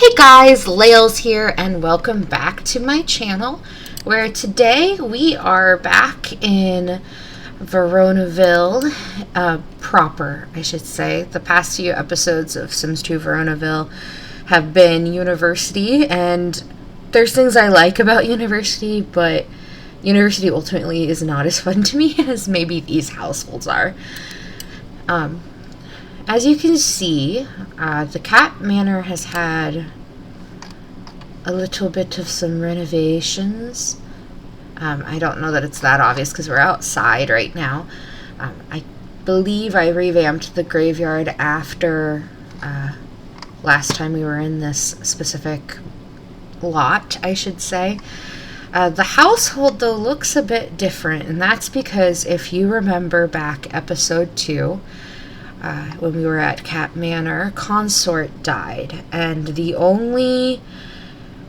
Hey guys, Laels here and welcome back to my channel where today we are back in Veronaville proper, I should say. The past few episodes of Sims 2 Veronaville have been university, and there's things I like about university, but university ultimately is not as fun to me as maybe these households are. As you can see, the Cat Manor has had a little bit of some renovations. I don't know that it's that obvious because we're outside right now. I believe I revamped the graveyard after last time we were in this specific lot, I should say. The household, though, looks a bit different, and that's because if you remember back episode 2, when we were at Cat Manor, Consort died, and the only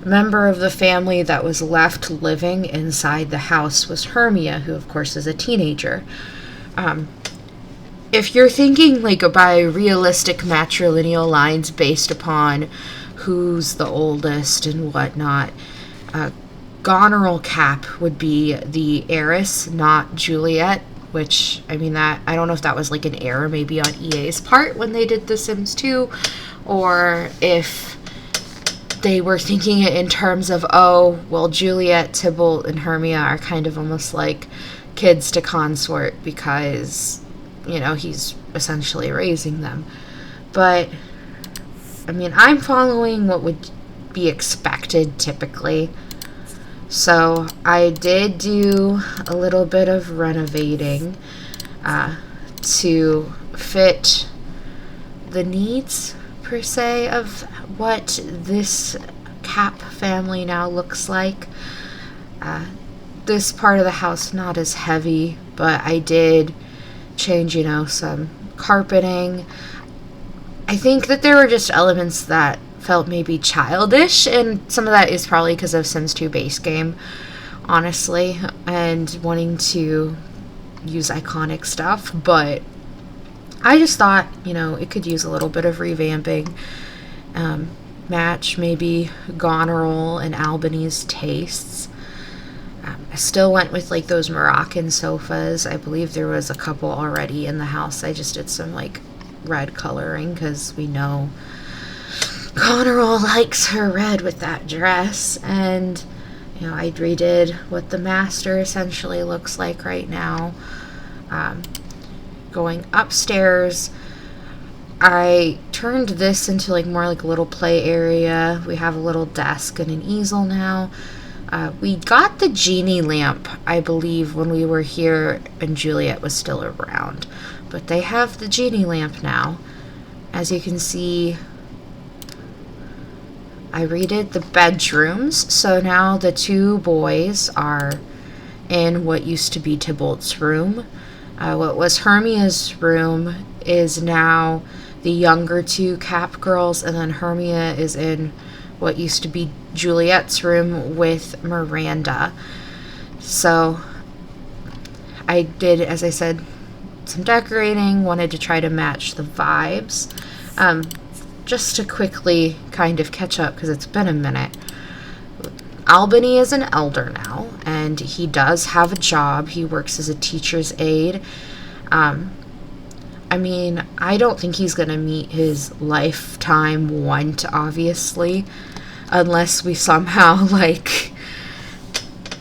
member of the family that was left living inside the house was Hermia, who of course is a teenager. If you're thinking like by realistic matrilineal lines based upon who's the oldest and whatnot, Goneril Cap would be the heiress, not Juliet. Which, I mean, that I don't know if that was like an error maybe on EA's part when they did The Sims 2, or if they were thinking it in terms of, oh, well, Juliet, Tybalt, and Hermia are kind of almost like kids to Consort because, you know, he's essentially raising them. But, I mean, I'm following what would be expected typically. So I did do a little bit of renovating to fit the needs, per se, of what this Cap family now looks like. This part of the house not as heavy, but I did change, you know, some carpeting. I think that there were just elements that felt maybe childish, and some of that is probably because of Sims 2 base game, honestly, and wanting to use iconic stuff, but I just thought, you know, it could use a little bit of revamping, match maybe Goneril and Albany's tastes. I still went with like those Moroccan sofas. I believe there was a couple already in the house. I just did some like red coloring because we know Goneril likes her red with that dress, and, you know, I redid what the master essentially looks like right now. Going upstairs, I turned this into like more like a little play area. We have a little desk and an easel now. We got the genie lamp, I believe, when we were here and Juliet was still around, but they have the genie lamp now. As you can see, I redid the bedrooms, so now the two boys are in what used to be Tybalt's room. What was Hermia's room is now the younger two Cap girls, and then Hermia is in what used to be Juliet's room with Miranda. So I did, as I said, some decorating, wanted to try to match the vibes. Just to quickly kind of catch up, because it's been a minute, Albany is an elder now, and he does have a job. He works as a teacher's aide. I mean, I don't think he's going to meet his lifetime want, obviously, unless we somehow, like,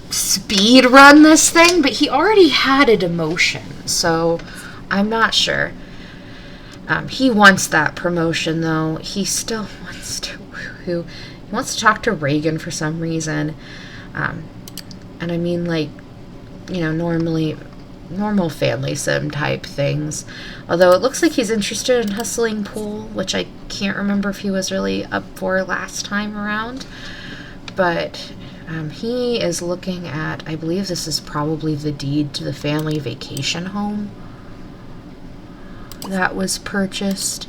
speed run this thing, but he already had a demotion, so I'm not sure. He wants that promotion, though. He still wants to woohoo. He wants to talk to Reagan for some reason. And I mean, like, you know, normal family sim type things. Although it looks like he's interested in hustling pool, which I can't remember if he was really up for last time around. But he is looking at, I believe this is probably the deed to the family vacation home that was purchased.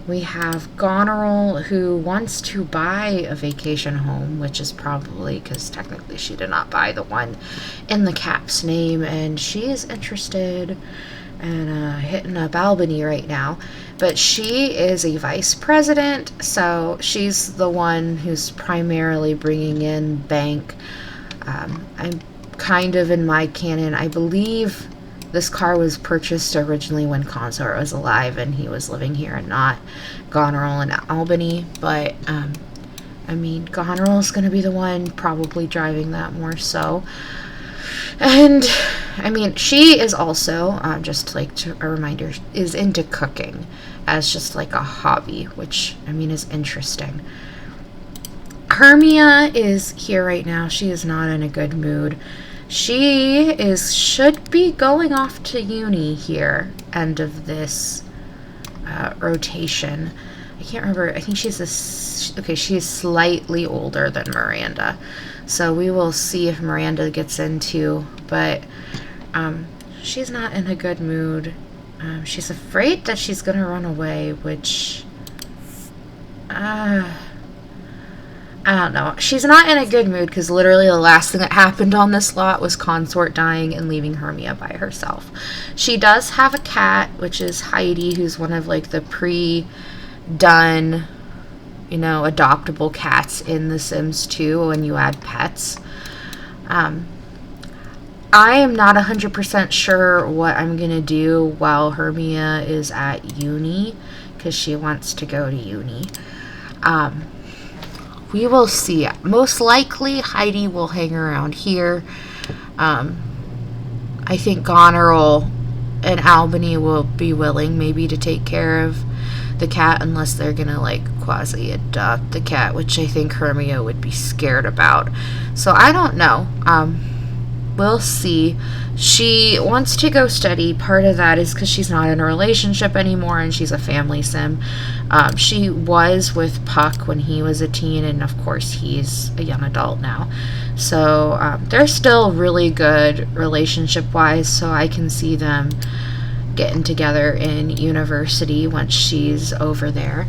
We have Goneril, who wants to buy a vacation home, which is probably because technically she did not buy the one in the Cap's name, and she is interested and hitting up Albany right now. But she is a vice president, so she's the one who's primarily bringing in bank. I'm kind of in my canon. I believe this car was purchased originally when Consort was alive and he was living here and not Goneril in Albany. But, I mean, Goneril's going to be the one probably driving that more so. And, I mean, she is also, just like a reminder, is into cooking as just like a hobby, which, I mean, is interesting. Hermia is here right now. She is not in a good mood. She should be going off to uni here, end of this rotation. I can't remember. I think she's she's slightly older than Miranda. So we will see if Miranda gets into, but she's not in a good mood. She's afraid that she's going to run away, which, I don't know. She's not in a good mood because literally the last thing that happened on this lot was Consort dying and leaving Hermia by herself. She does have a cat, which is Heidi, who's one of like the pre-done, adoptable cats in The Sims 2 when you add pets. I am not 100% sure what I'm going to do while Hermia is at uni, because she wants to go to uni. We will see. Most likely, Heidi will hang around here. I think Goneril and Albany will be willing maybe to take care of the cat, unless they're going to, like, quasi-adopt the cat, which I think Hermia would be scared about. So, I don't know. We'll see. She wants to go study. Part of that is because she's not in a relationship anymore and she's a family sim. She was with Puck when he was a teen, and of course he's a young adult now. So they're still really good relationship-wise, so I can see them getting together in university once she's over there.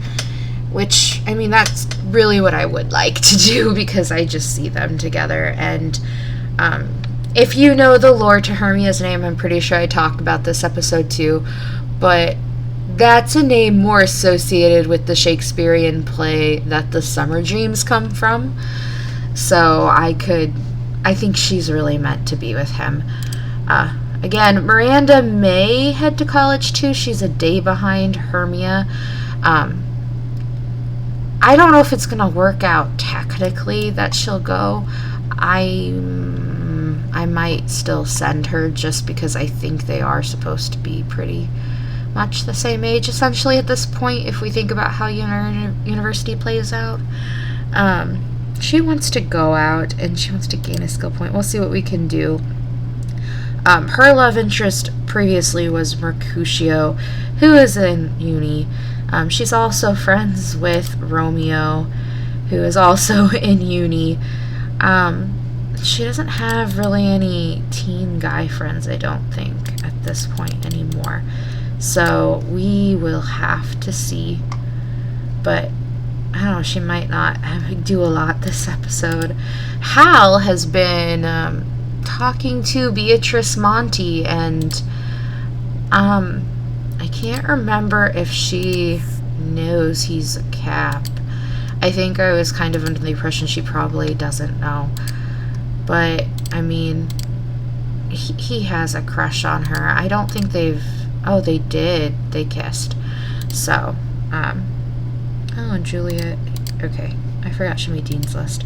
Which, I mean, that's really what I would like to do, because I just see them together. And if you know the lore to Hermia's name, I'm pretty sure I talked about this episode too, but that's a name more associated with the Shakespearean play that the Summer Dreams come from. So I think she's really meant to be with him. Again, Miranda may head to college too. She's a day behind Hermia. I don't know if it's going to work out technically that she'll go. I might still send her just because I think they are supposed to be pretty much the same age, essentially, at this point, if we think about how university plays out. She wants to go out, and she wants to gain a skill point. We'll see what we can do. Her love interest previously was Mercutio, who is in uni. She's also friends with Romeo, who is also in uni. She doesn't have really any teen guy friends, I don't think, at this point anymore. So we will have to see. But, I don't know, she might not do a lot this episode. Hal has been talking to Beatrice Monty, and I can't remember if she knows he's a Cap. I think I was kind of under the impression she probably doesn't know. But, I mean, he has a crush on her. I don't think they've... Oh, they did. They kissed. So, oh, and Juliet... Okay, I forgot she made Dean's List.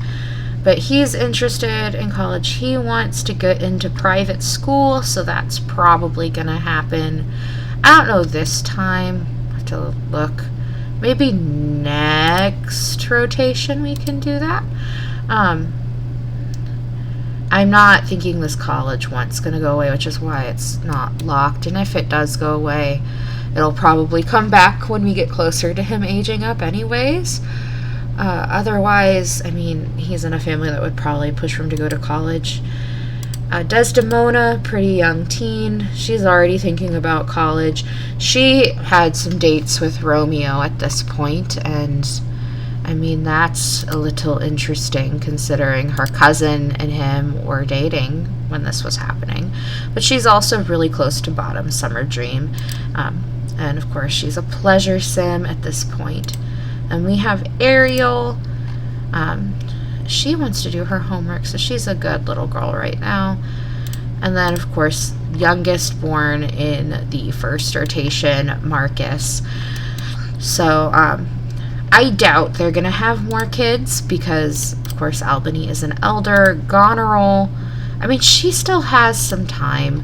But he's interested in college. He wants to get into private school, so that's probably going to happen. I don't know this time. I have to look. Maybe next rotation we can do that. I'm not thinking this college one's going to go away, which is why it's not locked. And if it does go away, it'll probably come back when we get closer to him aging up anyways. Otherwise, I mean, he's in a family that would probably push for him to go to college. Desdemona, pretty young teen. She's already thinking about college. She had some dates with Romeo at this point, and I mean, that's a little interesting considering her cousin and him were dating when this was happening. But she's also really close to Bottom Summer Dream. And of course, she's a pleasure sim at this point. And we have Ariel. She wants to do her homework, so she's a good little girl right now. And then, of course, youngest born in the first rotation, Marcus. So, I doubt they're going to have more kids because, of course, Albany is an elder. Goneril, I mean, she still has some time.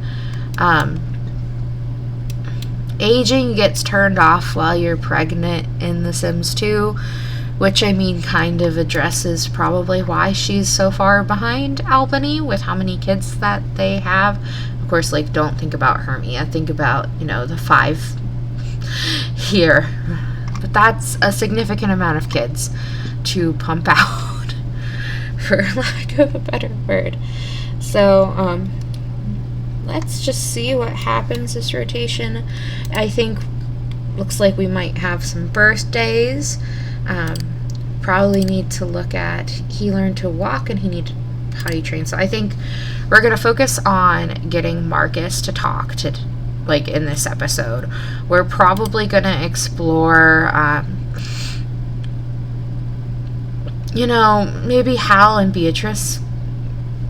Aging gets turned off while you're pregnant in The Sims 2, which, I mean, kind of addresses probably why she's so far behind Albany with how many kids that they have. Of course, like, don't think about Hermia. Think about, you know, the 5 here. But that's a significant amount of kids to pump out, for lack of a better word. So, let's just see what happens this rotation. I think, looks like we might have some birthdays. Probably need to look at, he learned to walk and he needed potty train. So I think we're going to focus on getting Marcus to talk to, like, in this episode. We're probably going to explore, you know, maybe Hal and Beatrice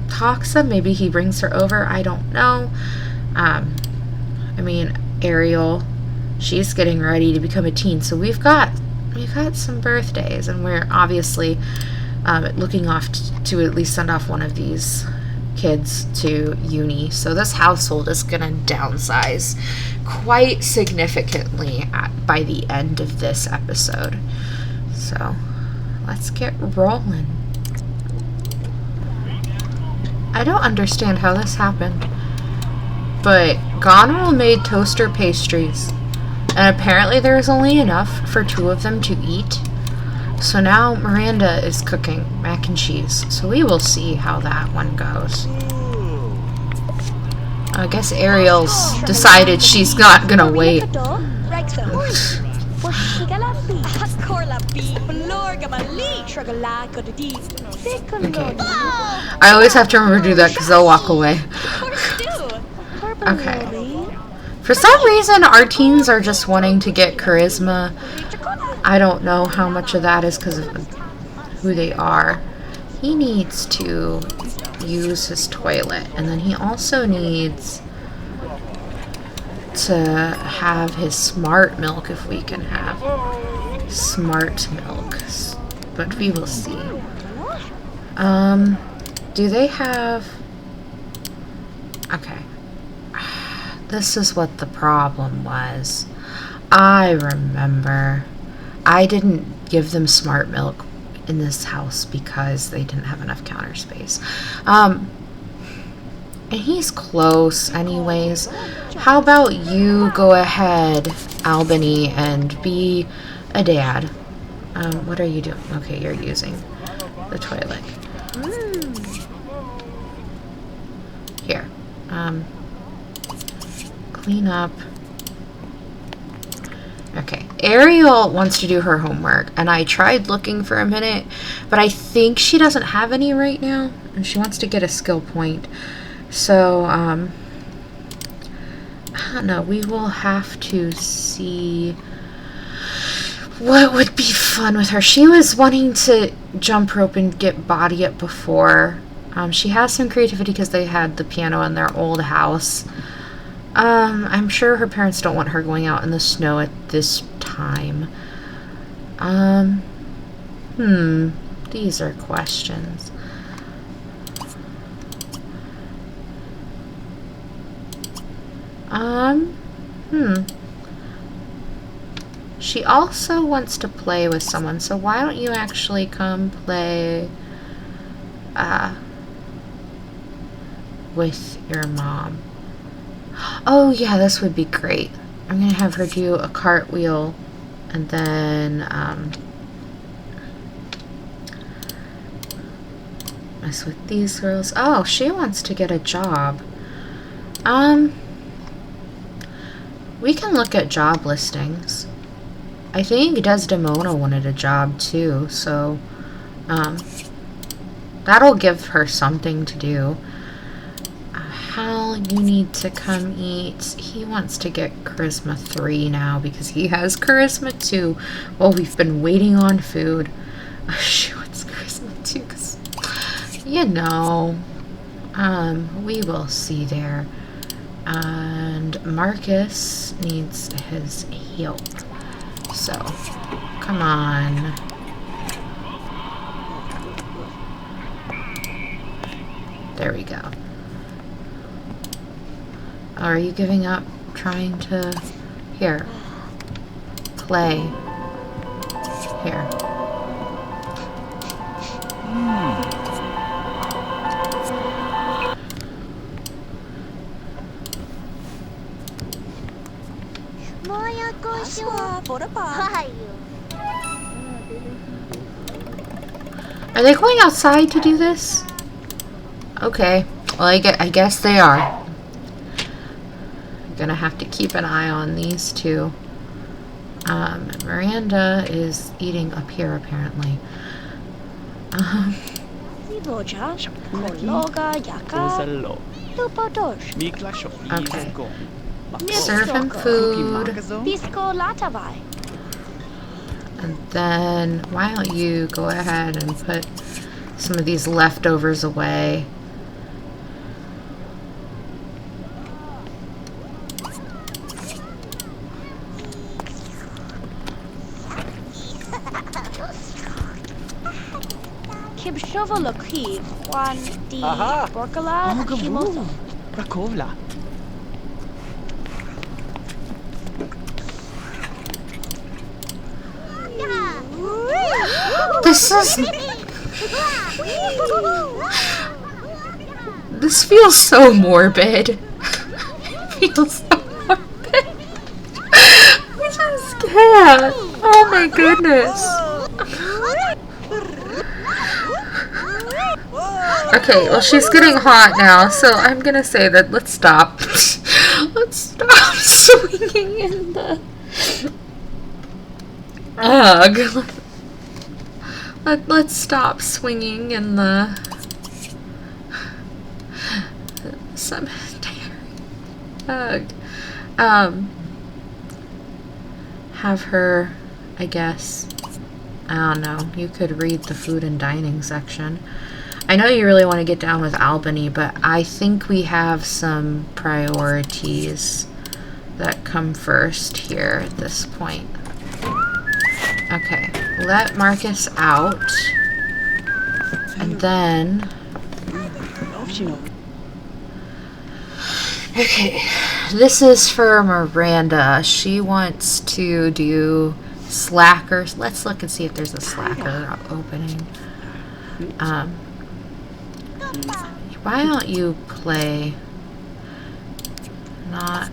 talk some. Maybe he brings her over. I don't know. I mean, Ariel, she's getting ready to become a teen. So we've got some birthdays, and we're obviously looking off to at least send off one of these kids to uni. So this household is going to downsize quite significantly by the end of this episode. So let's get rolling. I don't understand how this happened, but Goneril made toaster pastries, and apparently there is only enough for 2 of them to eat. So now Miranda is cooking mac and cheese. So we will see how that one goes. I guess Ariel's decided she's not gonna wait. Okay. I always have to remember to do that because they'll walk away. Okay. For some reason, our teens are just wanting to get charisma. I don't know how much of that is because of who they are. He needs to use his toilet, and then he also needs to have his smart milk if we can have smart milk. But we will see. Do they have... Okay. This is what the problem was. I remember. I didn't give them smart milk in this house because they didn't have enough counter space. And he's close anyways. How about you go ahead, Albany, and be a dad? What are you doing? Okay, you're using the toilet. Here. Clean up. Okay, Ariel wants to do her homework, and I tried looking for a minute, but I think she doesn't have any right now, and she wants to get a skill point. So, I don't know, we will have to see what would be fun with her. She was wanting to jump rope and get body up before. She has some creativity because they had the piano in their old house. I'm sure her parents don't want her going out in the snow at this time. These are questions. She also wants to play with someone, so why don't you actually come play, with your mom? Oh yeah, this would be great. I'm gonna have her do a cartwheel and then mess with these girls. Oh, she wants to get a job. We can look at job listings. I think Desdemona wanted a job too, so that'll give her something to do. Hal, you need to come eat. He wants to get Charisma 3 now because he has Charisma 2. Well, we've been waiting on food. She wants Charisma 2 because, you know, we will see there. And Marcus needs his help. So, come on. There we go. Are you giving up trying to... Here. Play. Here. Are they going outside to do this? Okay. Well, I guess they are. Gonna have to keep an eye on these two. Miranda is eating up here apparently. Okay. Serve him food. And then why don't you go ahead and put some of these leftovers away. This feels so morbid. It feels so morbid. I just can't. Oh my goodness. Okay, well she's getting hot now, so I'm gonna say that let's stop. Let's stop swinging in the... Ugh. Let's stop swinging in the cemetery. Ugh. Have her, I guess, I don't know, you could read the food and dining section. I know you really want to get down with Albany, but I think we have some priorities that come first here at this point. Okay, let Marcus out, and then... Okay, this is for Miranda. She wants to do slackers. Let's look and see if there's a slacker opening. Why don't you play... Not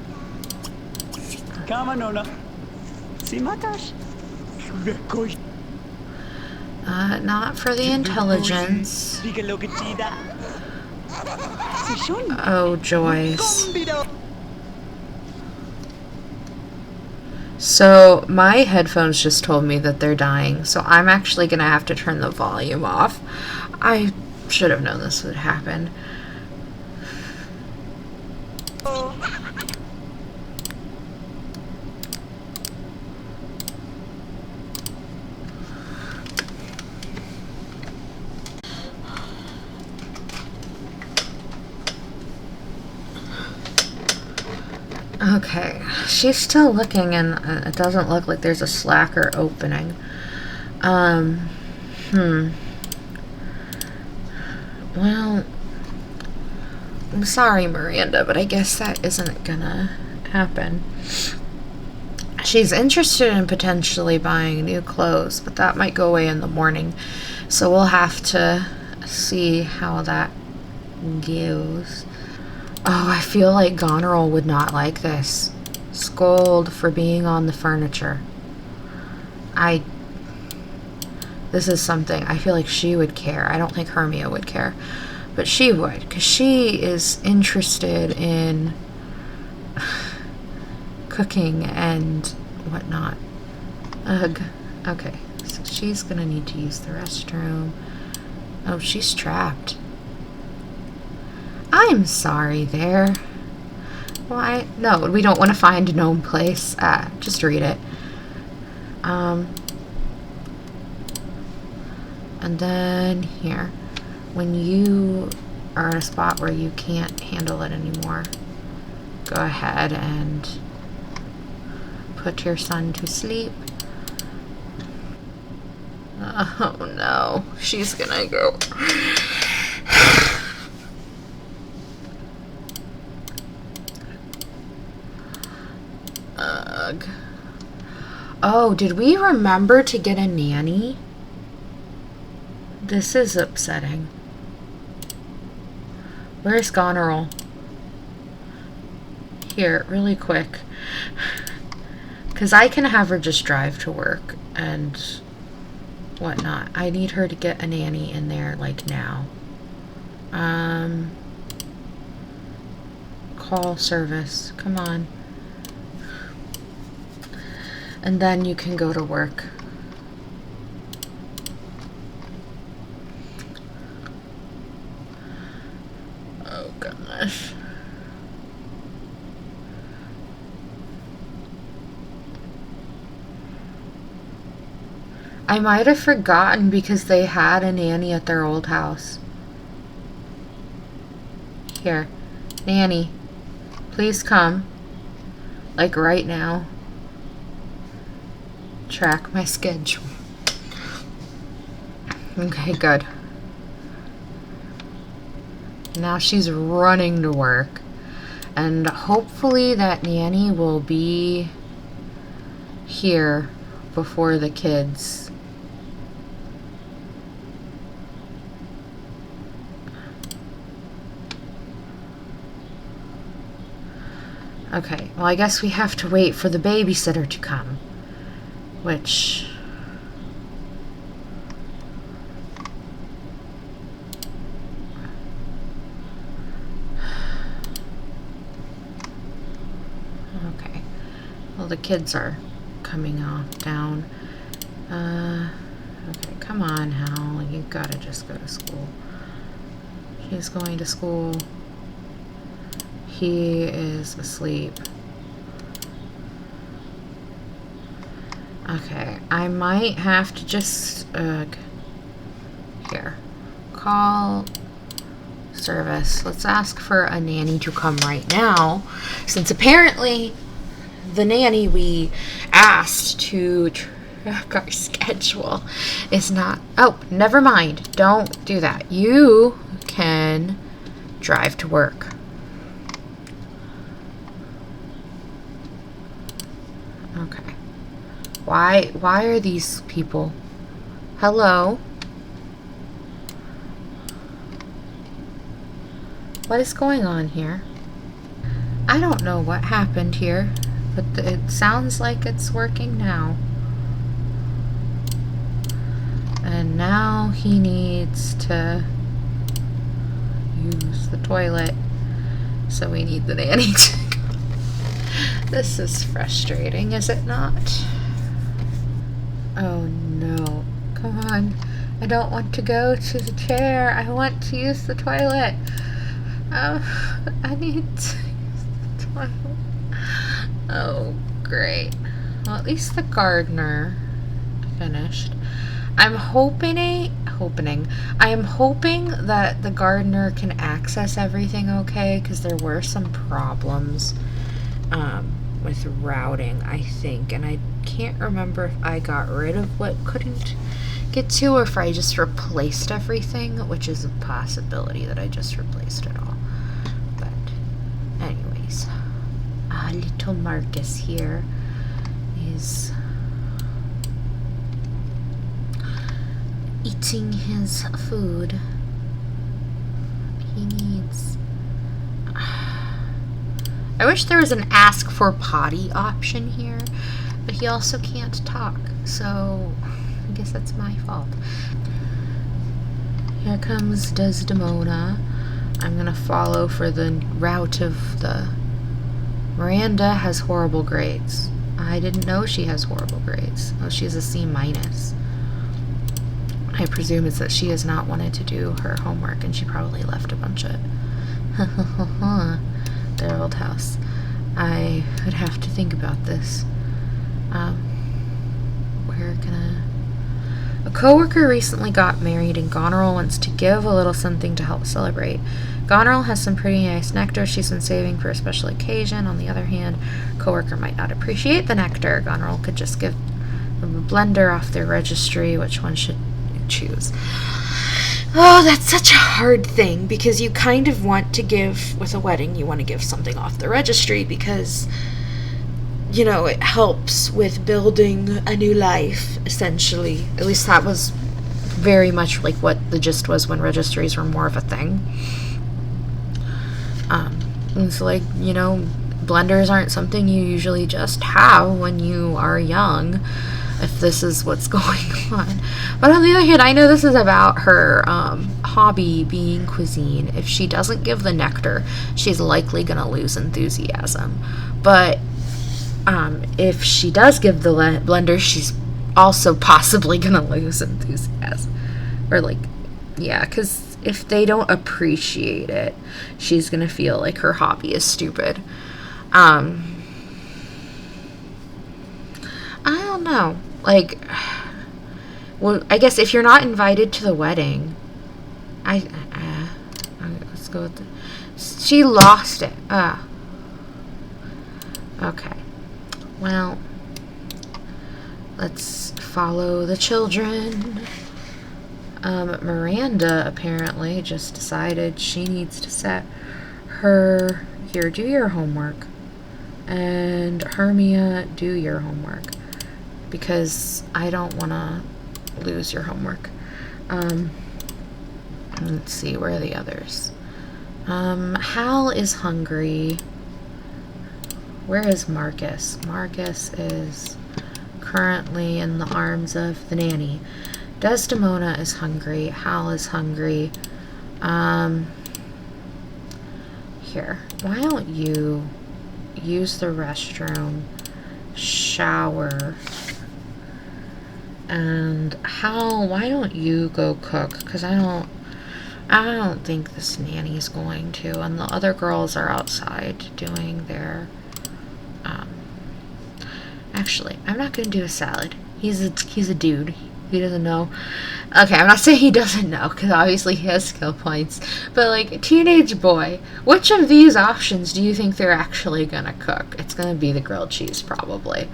for the intelligence. Oh, Joyce. So, my headphones just told me that they're dying, so I'm actually gonna have to turn the volume off. I should have known this would happen. Okay, she's still looking, and it doesn't look like there's a slacker opening. Well, I'm sorry, Miranda, but I guess that isn't gonna happen. She's interested in potentially buying new clothes, but that might go away in the morning. So we'll have to see how that goes. Oh, I feel like Goneril would not like this. Scold for being on the furniture. This is something I feel like she would care. I don't think Hermia would care. But she would, because she is interested in cooking and whatnot. Ugh. Okay, so she's gonna need to use the restroom. Oh, she's trapped. I'm sorry there. Why? No, we don't want to find a gnome place. Just read it. And then here, when you are in a spot where you can't handle it anymore, go ahead and put your son to sleep. Oh no, she's gonna go. Ugh. Oh, did we remember to get a nanny? This is upsetting. Where's Goneril? Here, really quick. Because I can have her just drive to work and whatnot. I need her to get a nanny in there, like, now. Call service. Come on. And then you can go to work. Oh, gosh. I might have forgotten because they had a nanny at their old house. Here, nanny, please come. Like right now. Track my schedule. Okay, good. Now she's running to work. And hopefully that nanny will be here before the kids. Okay, well, I guess we have to wait for the babysitter to come. Which... Okay. Well, the kids are coming down. Okay, come on, Hal. You gotta just go to school. She's going to school. He is asleep. Okay, I might have to just, here. Call service. Let's ask for a nanny to come right now, since apparently the nanny we asked to track our schedule is not... Oh, never mind. Don't do that. You can drive to work. Okay. Why are these people? Hello? What is going on here? I don't know what happened here, but it sounds like it's working now. And now he needs to use the toilet, so we need the nanny to go. This is frustrating, is it not? Oh no. Come on. I don't want to go to the chair. I want to use the toilet. I need to use the toilet. Oh, great. Well, at least the gardener finished. I am hoping that the gardener can access everything okay, because there were some problems with routing, I think, and I can't remember if I got rid of what couldn't get to or if I just replaced everything, which is a possibility that I just replaced it all. But anyways, little Marcus here is eating his food. He needs... I wish there was an ask for potty option here, but he also can't talk, so I guess that's my fault. Here comes Desdemona. I'm gonna follow for the route of the... Miranda has horrible grades. I didn't know she has horrible grades. Oh, she has a C minus. I presume it's that she has not wanted to do her homework and she probably left a bunch of their old house. I would have to think about this. Where can I... A coworker recently got married and Goneril wants to give a little something to help celebrate. Goneril has some pretty nice nectar she's been saving for a special occasion. On the other hand, coworker might not appreciate the nectar. Goneril could just give them a blender off their registry. Which one should you choose? Oh, that's such a hard thing, because you kind of want to give, with a wedding, you want to give something off the registry because, you know, it helps with building a new life, essentially. At least that was very much like what the gist was when registries were more of a thing. And so, like, you know, blenders aren't something you usually just have when you are young, if this is what's going on. But on the other hand, I know this is about her hobby being cuisine. If she doesn't give the nectar, she's likely going to lose enthusiasm. But if she does give the blender, she's also possibly going to lose enthusiasm. Or, like, yeah, because if they don't appreciate it, she's going to feel like her hobby is stupid. I don't know. Like, well, I guess if you're not invited to the wedding, let's go with the, she lost it. Okay. Well, let's follow the children. Miranda apparently just decided she needs to set her, here, do your homework. And Hermia, do your homework. Because I don't want to lose your homework. Let's see, where are the others? Hal is hungry. Where is Marcus? Marcus is currently in the arms of the nanny. Desdemona is hungry. Hal is hungry. Here, why don't you use the restroom, shower, and Hal, why don't you go cook? Because I don't think this nanny's going to, and the other girls are outside doing their, actually, I'm not going to do a salad. He's a dude. He doesn't know. Okay, I'm not saying he doesn't know, because obviously he has skill points. But, like, teenage boy, which of these options do you think they're actually gonna cook? It's gonna be the grilled cheese, probably.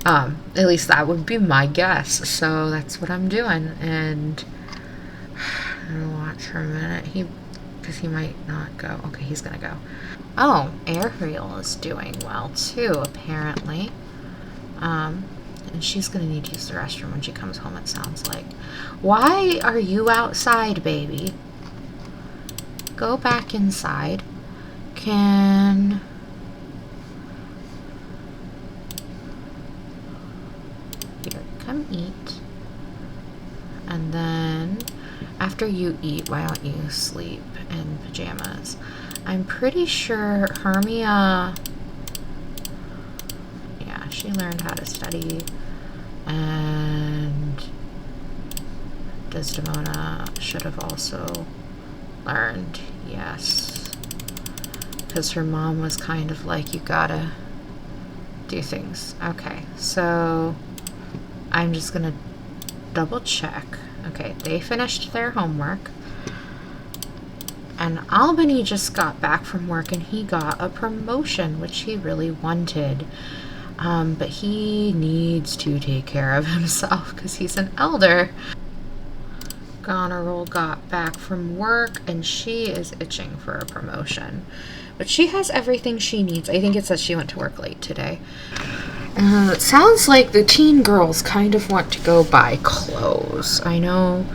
At least that would be my guess. So that's what I'm doing. And I'm gonna watch for a minute. Because he might not go. Okay, he's gonna go. Oh, Ariel is doing well, too, apparently. And she's going to need to use the restroom when she comes home, it sounds like. Why are you outside, baby? Go back inside. Here, come eat. And then, after you eat, why don't you sleep in pajamas? I'm pretty sure Hermia... Yeah, she learned how to study. And Desdemona should have also learned, yes. Because her mom was kind of like, you gotta do things. Okay, so I'm just gonna double check. Okay, they finished their homework. And Albany just got back from work and he got a promotion, which he really wanted. But he needs to take care of himself because he's an elder. Goneril got back from work and she is itching for a promotion. But she has everything she needs. I think it says she went to work late today. It sounds like the teen girls kind of want to go buy clothes. I know.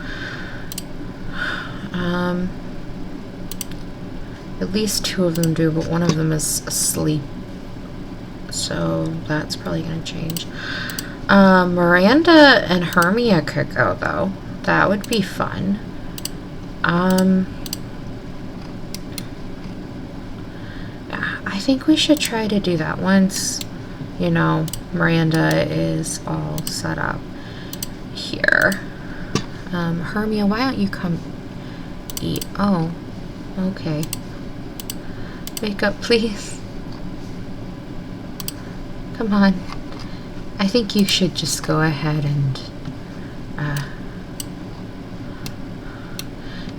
At least two of them do, but one of them is asleep. So that's probably going to change. Miranda and Hermia could go, though. That would be fun. Yeah, I think we should try to do that once, you know, Miranda is all set up here. Hermia, why don't you come eat? Oh, okay. Wake up, please. Come on. I think you should just go ahead and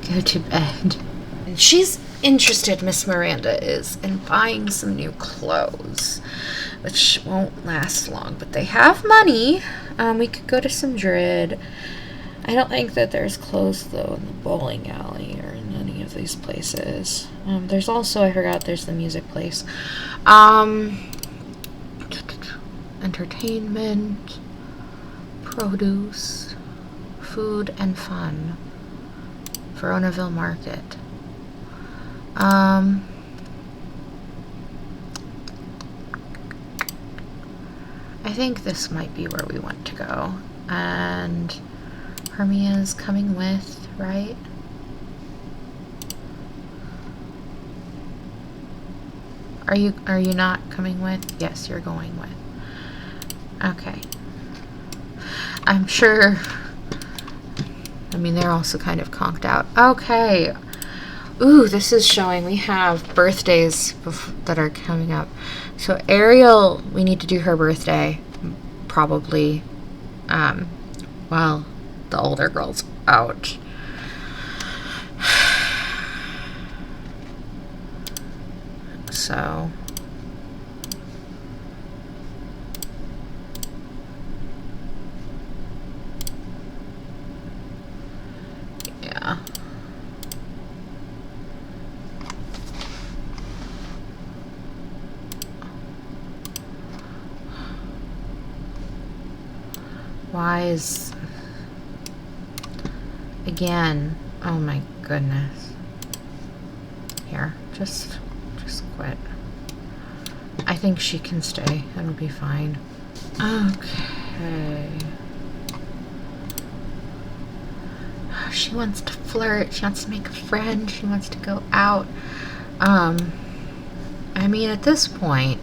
go to bed. And she's interested, Miss Miranda is, in buying some new clothes, which won't last long, but they have money. We could go to some Drid. I don't think that there's clothes, though, in the bowling alley or in any of these places. There's also, I forgot, there's the music place. Entertainment, produce, food, and fun. Veronaville Market. I think this might be where we want to go. And Hermia's coming with, right? Are you not coming with? Yes, you're going with. Okay. I'm sure. I mean, they're also kind of conked out. Okay. Ooh, this is showing we have birthdays that are coming up. So Ariel, we need to do her birthday, probably, while the older girl's out. So yeah. Why is again? Oh my goodness. Here, just quit. I think she can stay. It'll be fine. Okay. She wants to flirt. She wants to make a friend. She wants to go out. I mean, at this point,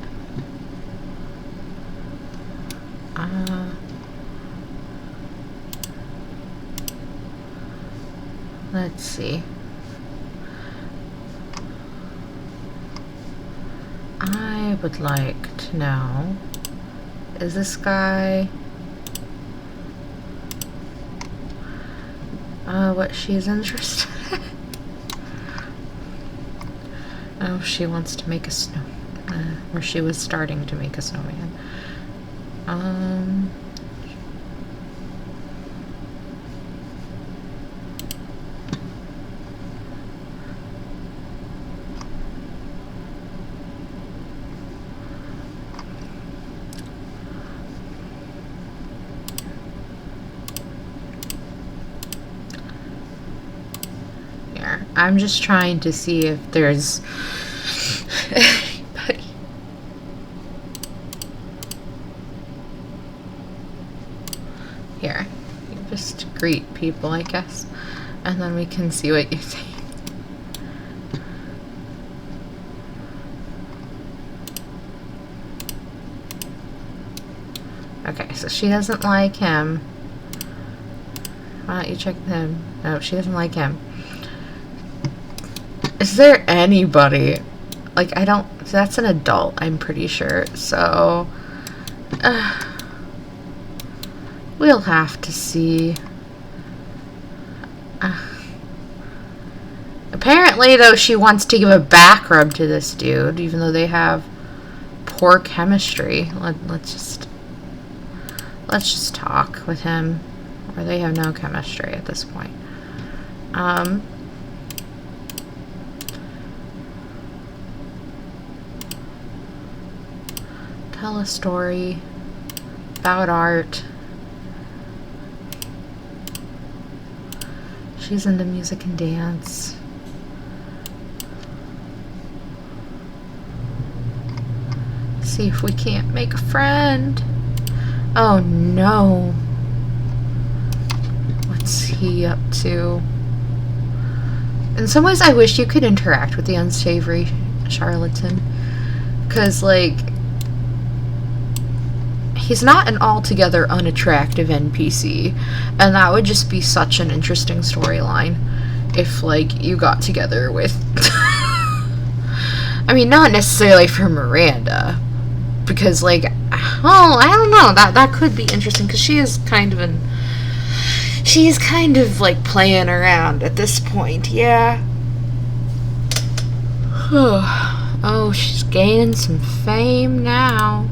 let's see. I would like to know, is this guy what she's interested in? Oh, she wants to make a snow, or she was starting to make a snowman. I'm just trying to see if there's anybody. Here, you just greet people, I guess, and then we can see what you think. Okay, so she doesn't like him. Why don't you check him? No, she doesn't like him. Is there anybody? Like, I don't... That's an adult, I'm pretty sure. So... we'll have to see. Apparently, though, she wants to give a back rub to this dude, even though they have poor chemistry. Let's just talk with him. Or they have no chemistry at this point. Tell a story about art. She's into music and dance. See if we can't make a friend. Oh no. What's he up to? In some ways, I wish you could interact with the unsavory charlatan. Because, like, he's not an altogether unattractive NPC, and that would just be such an interesting storyline if, like, you got together with I mean, not necessarily for Miranda, because, like, oh, I don't know, that could be interesting, because she's kind of, like, playing around at this point, yeah. Oh, she's gaining some fame now.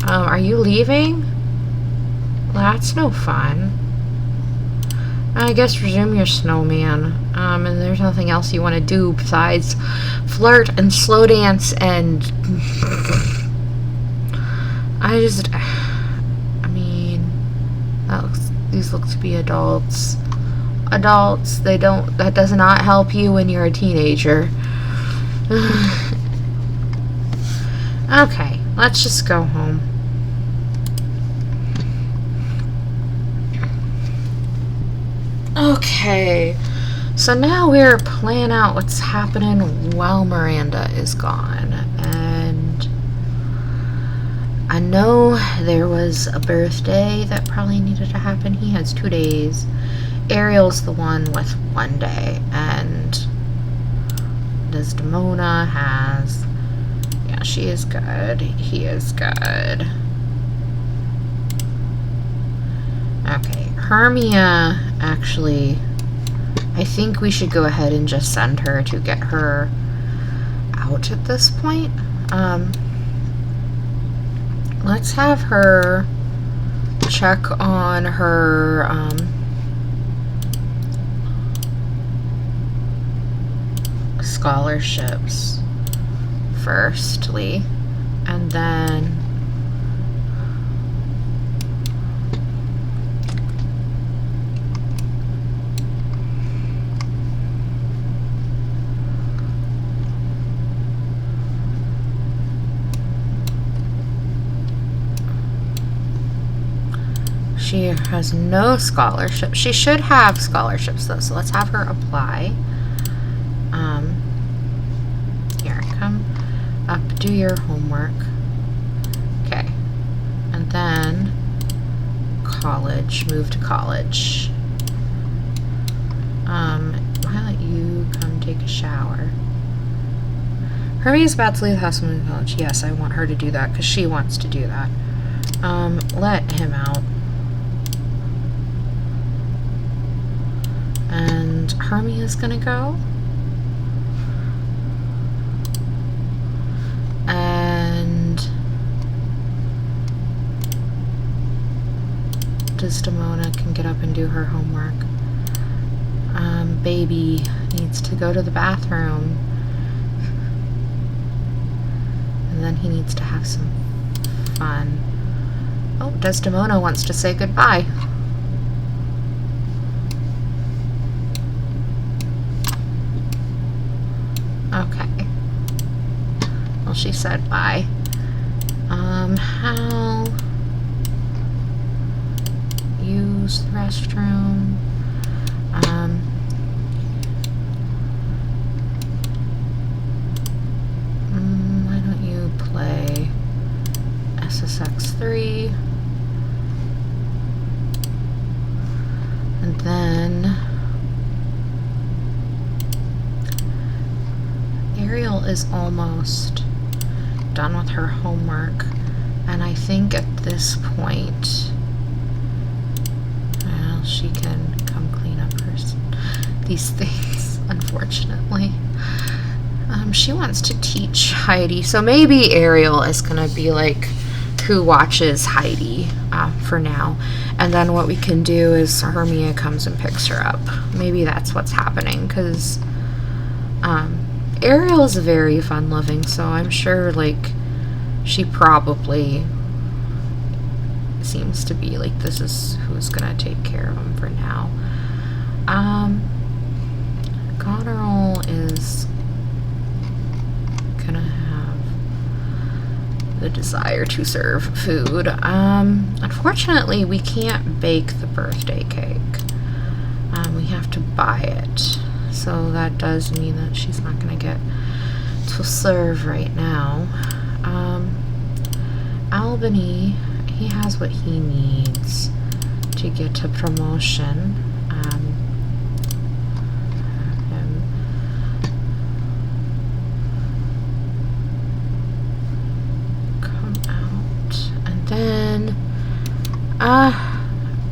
Are you leaving? Well, that's no fun. I guess resume your snowman. And there's nothing else you want to do besides flirt and slow dance and... I mean, these look to be adults. Adults, that does not help you when you're a teenager. Okay, let's just go home. Okay, so now we're planning out what's happening while Miranda is gone. And I know there was a birthday that probably needed to happen. He has 2 days. Ariel's the one with 1 day. And Desdemona has... yeah, she is good. He is good. Okay, Hermia, actually, I think we should go ahead and just send her to get her out at this point. Let's have her check on her, scholarships firstly, and then she has no scholarship. She should have scholarships though, so let's have her apply. Here, come up, do your homework. Okay, and then college, move to college. Why don't you come take a shower? Hermie is about to leave the house and move to college. Yes, I want her to do that because she wants to do that. Let him out. And Hermie is gonna go. And Desdemona can get up and do her homework. Baby needs to go to the bathroom. And then he needs to have some fun. Oh, Desdemona wants to say goodbye. Okay. Well, she said bye. How? Use the restroom. Why don't you play SSX3? And then Ariel is almost done with her homework, and I think at this point, well, she can come clean up these things, unfortunately. She wants to teach Heidi, so maybe Ariel is gonna be like who watches Heidi for now, and then what we can do is Hermia comes and picks her up. Maybe that's what's happening, because Ariel is very fun-loving, so I'm sure, like, she probably seems to be like, this is who's gonna take care of him for now. Goneril is gonna have the desire to serve food. Unfortunately, we can't bake the birthday cake. We have to buy it. So that does mean that she's not going to get to serve right now. Albany he has what he needs to get to promotion. Him come out, and then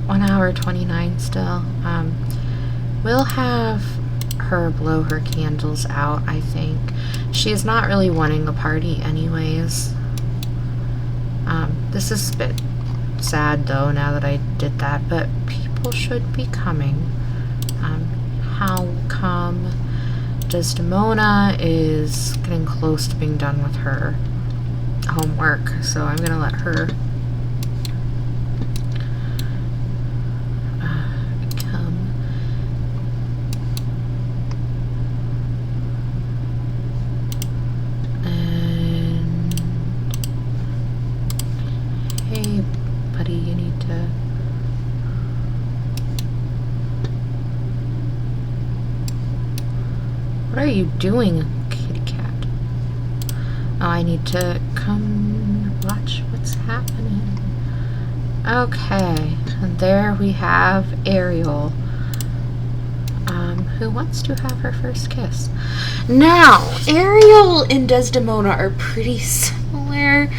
1 hour 29 still. We'll have her blow her candles out, I think. She's not really wanting a party anyways. This is a bit sad though now that I did that, but people should be coming. How come Desdemona is getting close to being done with her homework, so I'm gonna let her come. And hey buddy, you need to what are you doing, kitty cat? Oh, I need to come watch what's happening. Okay, and there we have Ariel, who wants to have her first kiss. Now, Ariel and Desdemona are pretty similar.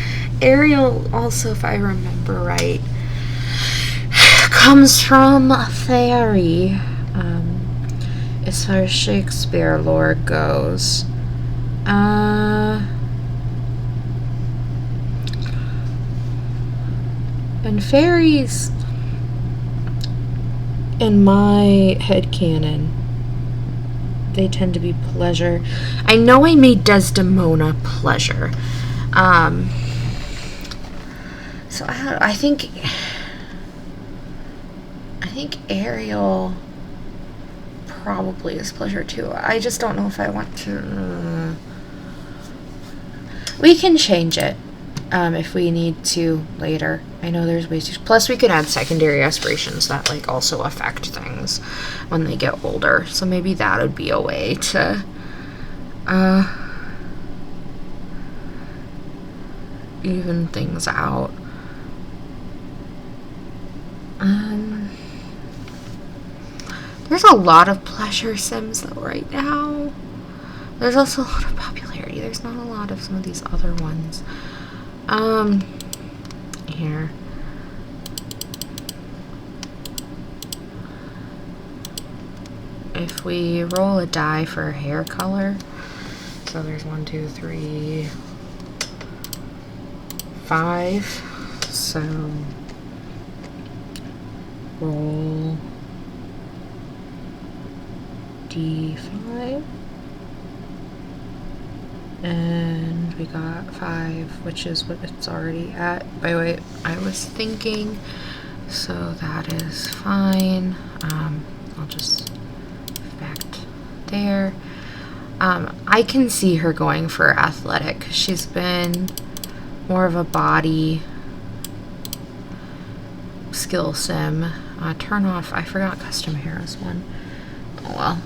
Ariel also, if I remember right, comes from a fairy, as far as Shakespeare lore goes. And fairies, in my headcanon, they tend to be pleasure. I know I made Desdemona pleasure. So I think Ariel probably is pleasure too. I just don't know if I want to. We can change it if we need to later. I know there's ways to. Plus, we can add secondary aspirations that like also affect things when they get older. So maybe that would be a way to even things out. There's a lot of pleasure sims though right now. There's also a lot of popularity. There's not a lot of some of these other ones. Here. If we roll a die for hair color, so there's 1, 2, 3, 5. So roll D5. And we got 5, which is what it's already at. By the way, I was thinking, so that is fine. I'll just fact there. I can see her going for athletic. She's been more of a body skill sim. Turn off, I forgot custom hair is one. Oh well.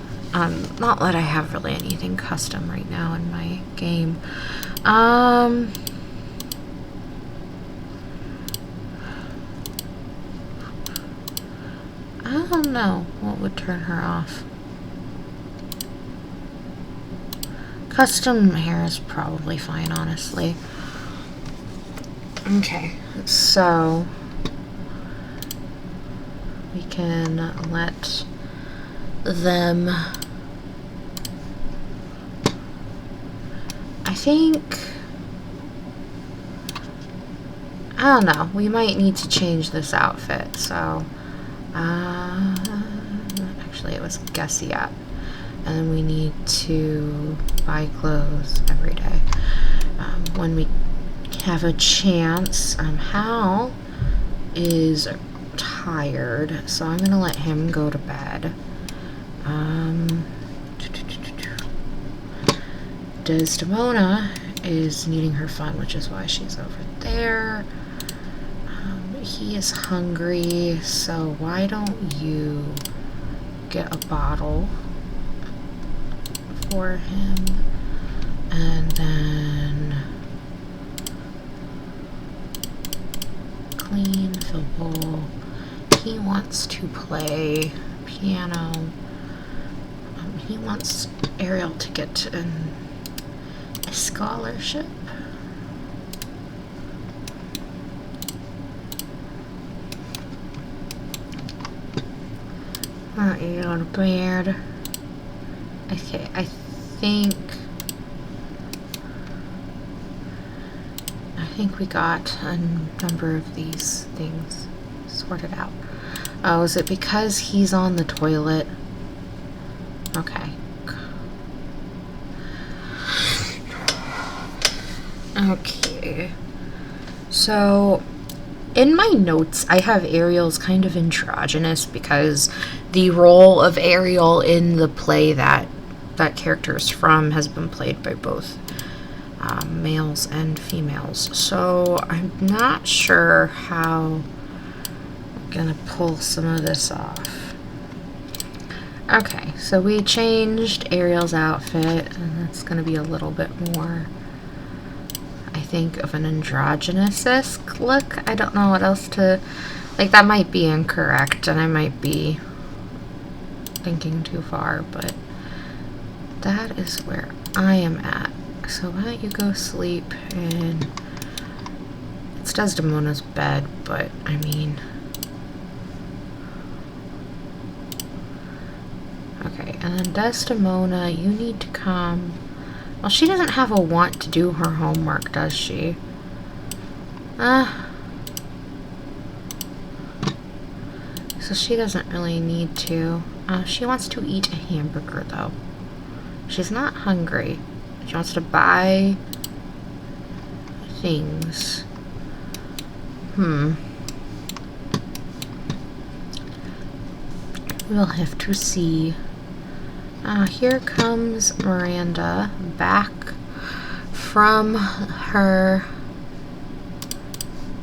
Not that I have really anything custom right now in my game. I don't know what would turn her off. Custom hair is probably fine, honestly. Okay, so we can let them. I think, I don't know, we might need to change this outfit, so actually it was guess yet, and then we need to buy clothes every day when we have a chance. Hal is tired, so I'm gonna let him go to bed. Desdemona is needing her fun, which is why she's over there. He is hungry, so why don't you get a bottle for him, and then clean the bowl. He wants to play piano. He wants Ariel to get a scholarship. Oh, you go to bed. Okay, I think we got a number of these things sorted out. Oh, is it because he's on the toilet? Okay. Okay. So, in my notes, I have Ariel's kind of androgynous because the role of Ariel in the play that character is from has been played by both males and females. So, I'm not sure how I'm gonna pull some of this off. Okay, so we changed Ariel's outfit, and that's gonna be a little bit more, I think, of an androgynous-esque look. I don't know what else to, like, that might be incorrect, and I might be thinking too far, but that is where I am at. So why don't you go sleep, and it's Desdemona's bed, but, I mean, okay, and then Desdemona, you need to come. Well, she doesn't have a want to do her homework, does she? So she doesn't really need to. She wants to eat a hamburger, though. She's not hungry. She wants to buy things. We'll have to see. Here comes Miranda back from her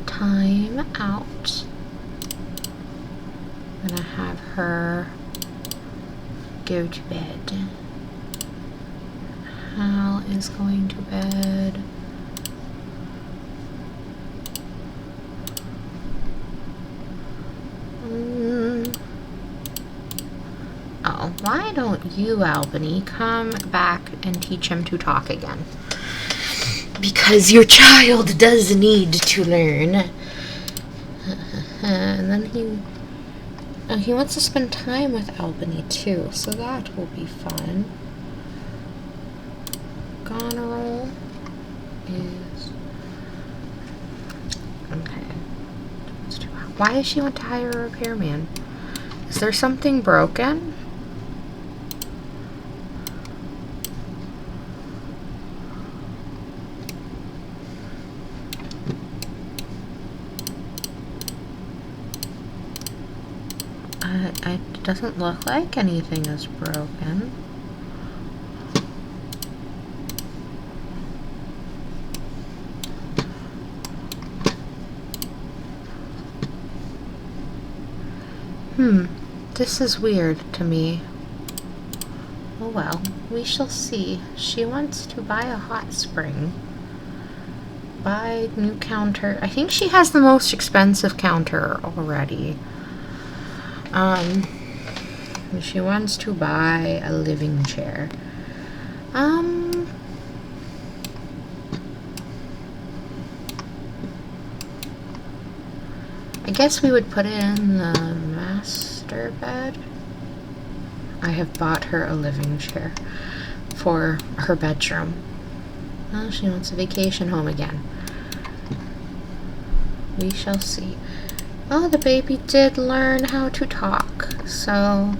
time out. I'm gonna have her go to bed. Hal is going to bed. Oh, why don't you, Albany, come back and teach him to talk again? Because your child does need to learn. And then he wants to spend time with Albany too, so that will be fun. Goneril is okay. Why does she want to hire a repairman? Is there something broken? It doesn't look like anything is broken. This is weird to me. Oh well, we shall see. She wants to buy a hot spring. Buy new counter. I think she has the most expensive counter already. She wants to buy a living chair. I guess we would put it in the master bed. I have bought her a living chair for her bedroom. Oh, she wants a vacation home again. We shall see. Oh, the baby did learn how to talk, so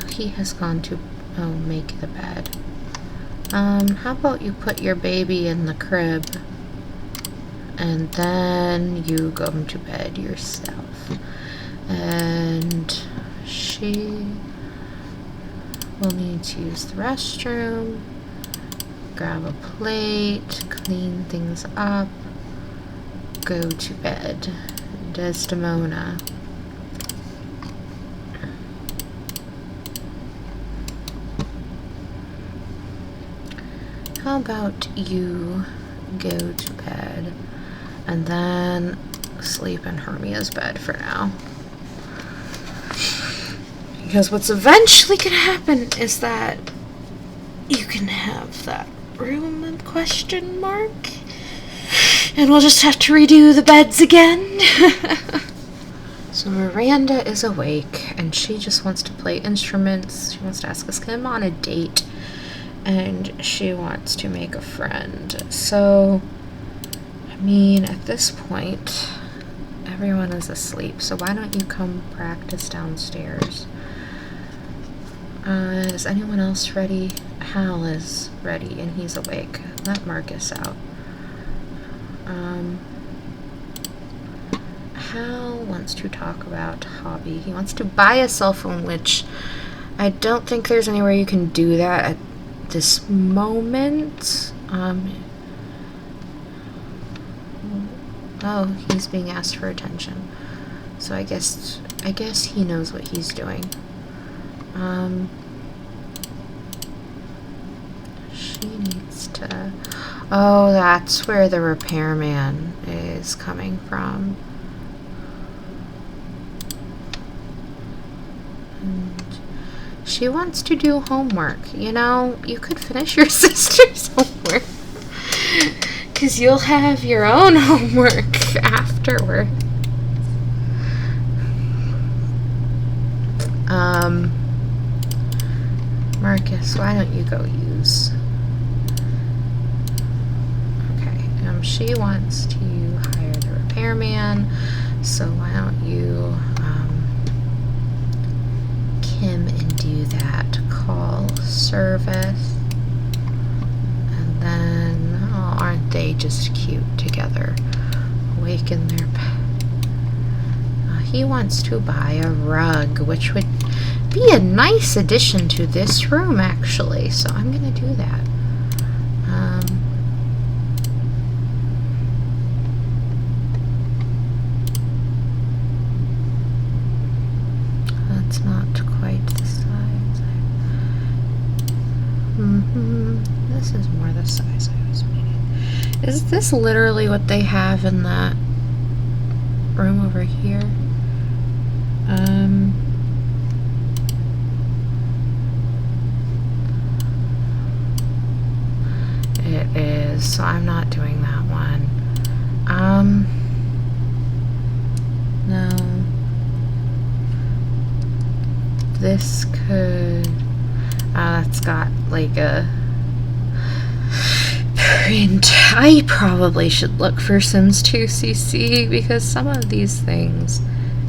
he has gone to make the bed. How about you put your baby in the crib and then you go to bed yourself, and she will need to use the restroom, grab a plate, clean things up, go to bed. Desdemona. How about you go to bed? and then sleep in Hermia's bed for now. Because what's eventually gonna happen is that you can have that room in question mark, and we'll just have to redo the beds again. So Miranda is awake, and she just wants to play instruments. She wants to ask us Kim on a date, and she wants to make a friend. So, I mean, at this point, everyone is asleep, so why don't you come practice downstairs? Is anyone else ready? Hal is ready, and he's awake. Let Marcus out. Hal wants to talk about hobby. He wants to buy a cell phone, which I don't think there's anywhere you can do that at this moment. Oh, he's being asked for attention. So I guess he knows what he's doing. She needs to... Oh, that's where the repairman is coming from. And she wants to do homework. You know, you could finish your sister's homework, 'cause you'll have your own homework afterward. Marcus, why don't you go use? Okay, she wants to hire the repairman, so why don't you, Kim, and do that call service. And then, oh, aren't they just cute together? Awake in their bed. He wants to buy a rug, which would be a nice addition to this room, actually. So I'm gonna do that. That's not quite the size. This is more the size I was meaning. Is this literally what they have in that room over here? It is, so I'm not doing that one. No. This could, that's got like a print. I probably should look for Sims 2 CC, because some of these things,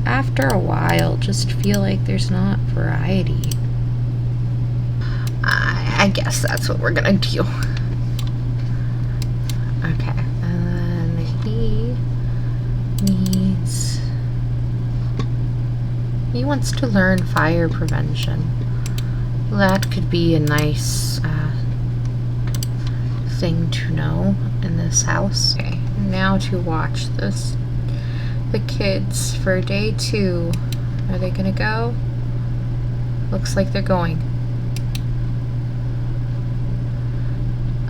after a while, just feel like there's not variety. I guess that's what we're gonna do. Okay, and then he wants to learn fire prevention. That could be a nice thing to know in this house. Okay, now to watch this. The kids for day 2. Are they gonna go? Looks like they're going.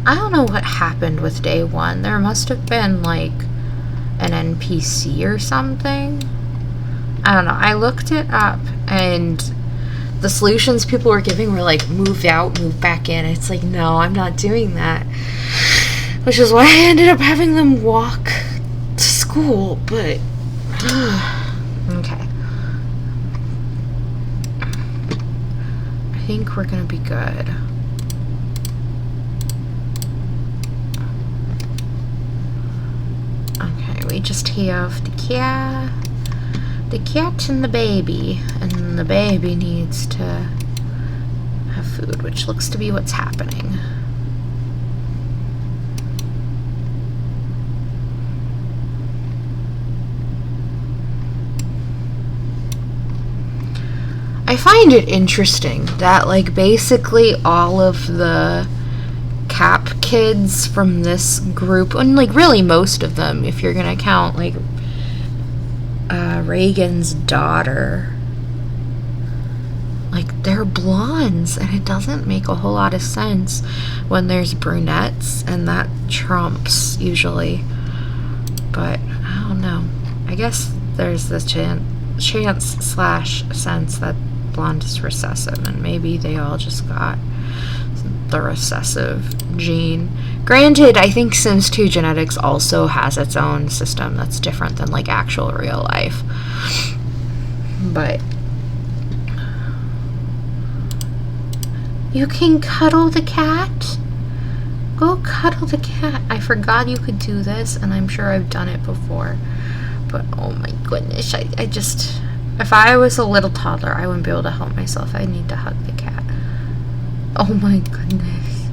I don't know what happened with day 1. There must have been like an NPC or something. I don't know. I looked it up, and the solutions people were giving were like, move out, move back in. It's like, no, I'm not doing that. Which is why I ended up having them walk to school, but... Okay. I think we're gonna be good. Okay, we just have the cat and the baby, and the baby needs to have food, which looks to be what's happening. I find it interesting that, like, basically all of the Cap kids from this group, and, like, really most of them, if you're gonna count, like, Reagan's daughter, like, they're blondes, and it doesn't make a whole lot of sense when there's brunettes, and that trumps, usually. But I don't know. I guess there's the chance/sense that blonde is recessive, and maybe they all just got the recessive gene. Granted, I think Sims 2 genetics also has its own system that's different than like actual real life. But you can cuddle the cat? Go cuddle the cat. I forgot you could do this, and I'm sure I've done it before. But oh my goodness, I just, if I was a little toddler, I wouldn't be able to help myself. I need to hug the cat. Oh my goodness.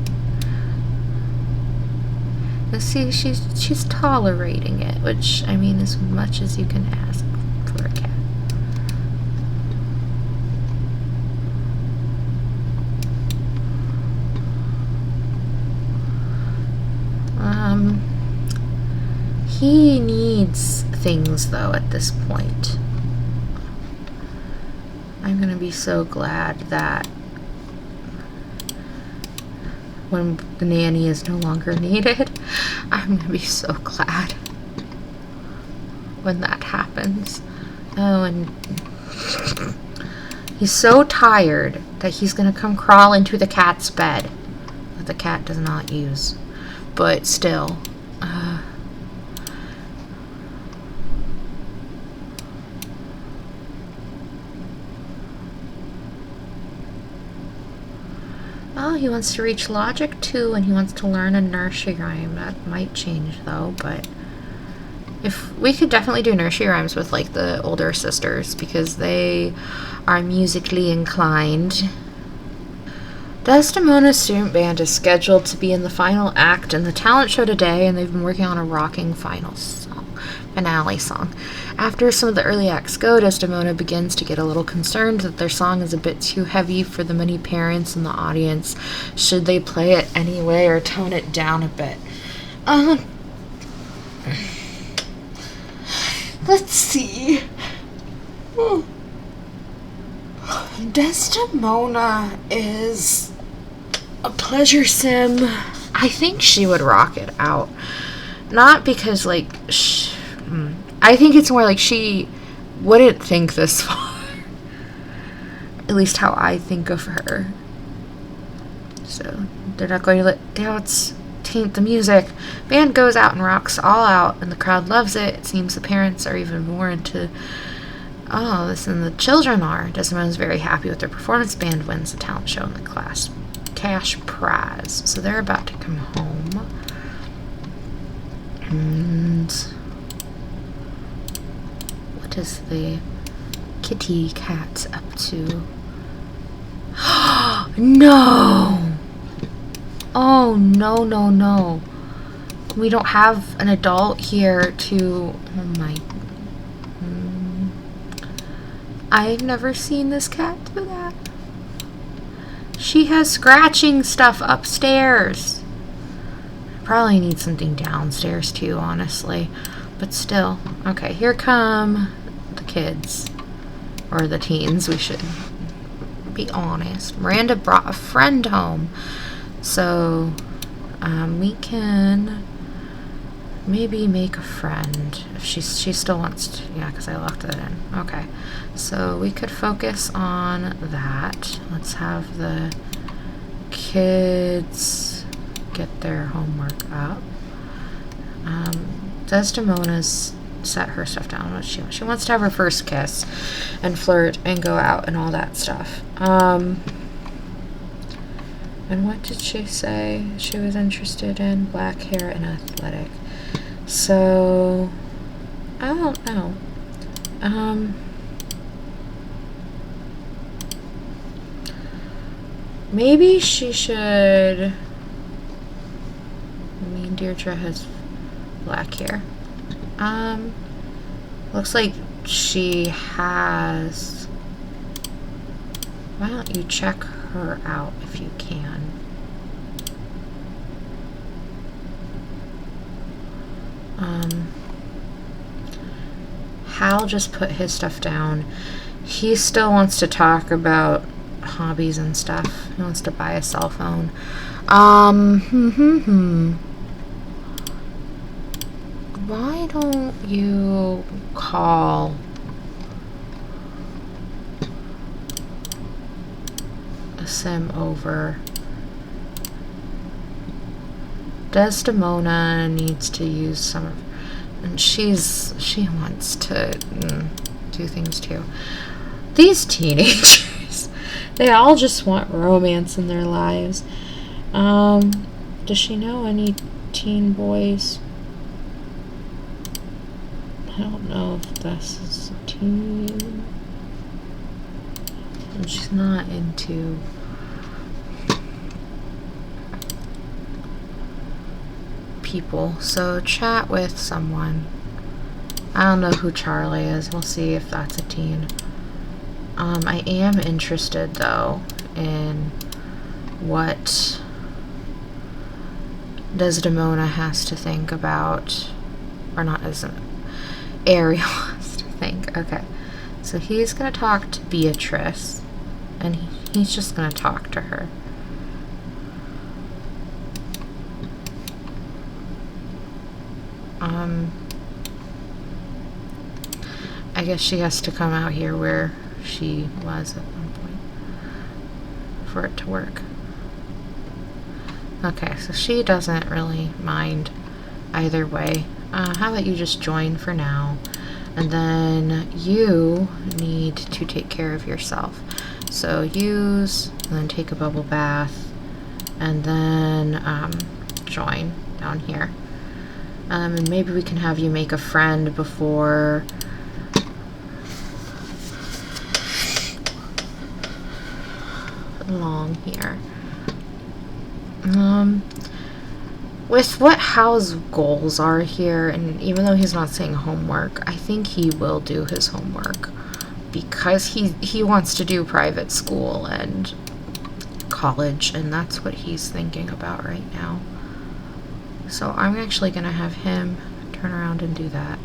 Let's see, she's tolerating it, which, I mean, as much as you can ask for a cat. He needs things, though, at this point. I'm gonna be so glad that when the nanny is no longer needed, I'm gonna be so glad when that happens. Oh, and he's so tired that he's gonna come crawl into the cat's bed that the cat does not use. But still, oh, he wants to reach logic 2 and he wants to learn a nursery rhyme. That might change though, but if we could definitely do nursery rhymes with like the older sisters because they are musically inclined. Desdemona's student band is scheduled to be in the final act in the talent show today, and they've been working on a rocking finale song. After some of the early acts go, Desdemona begins to get a little concerned that their song is a bit too heavy for the many parents in the audience. Should they play it anyway or tone it down a bit? Let's see. Desdemona is a pleasure sim. I think she would rock it out. Not because, like, I think it's more like she wouldn't think this far. At least how I think of her. So, they're not going to let doubts taint the music. Band goes out and rocks all out, and the crowd loves it. It seems the parents are even more into this than the children are. Desdemona's very happy with their performance. Band wins the talent show in the class cash prize. So they're about to come home. And what is the kitty cat up to? No! Oh, no, no, no. We don't have an adult here to... Oh my... I've never seen this cat do that. She has scratching stuff upstairs. Probably need something downstairs too, honestly. But still. Okay, here come the kids. Or the teens, we should be honest. Miranda brought a friend home. So, we can maybe make a friend. If she still wants to, yeah, because I locked it in. Okay, so we could focus on that. Let's have the kids get their homework up. Desdemona's set her stuff down. What she wants? She wants to have her first kiss and flirt and go out and all that stuff. And what did she say she was interested in? Black hair and athletic. So, I don't know. Maybe she should... I mean, Deirdre has black hair. Looks like she has... Why don't you check her out if you can? Hal just put his stuff down. He still wants to talk about hobbies and stuff. He wants to buy a cell phone. why don't you call a sim over? Desdemona needs to use some of, and she wants to do things too. These teenagers, they all just want romance in their lives. Does she know any teen boys? I don't know if this is a teen. And she's not into people, so chat with someone. I don't know who Charlie is. We'll see if that's a teen. I am interested though in what Desdemona has to think about, or not Desdemona, Ariel has to think. Okay, so he's gonna talk to Beatrice, and he's just gonna talk to her. I guess she has to come out here where she was at one point for it to work. Okay, so she doesn't really mind either way. How about you just join for now, and then you need to take care of yourself. So use, and then take a bubble bath, and then join down here. And maybe we can have you make a friend before long here. With what Hal's goals are here, and even though he's not saying homework, I think he will do his homework because he wants to do private school and college, and that's what he's thinking about right now. So I'm actually gonna have him turn around and do that.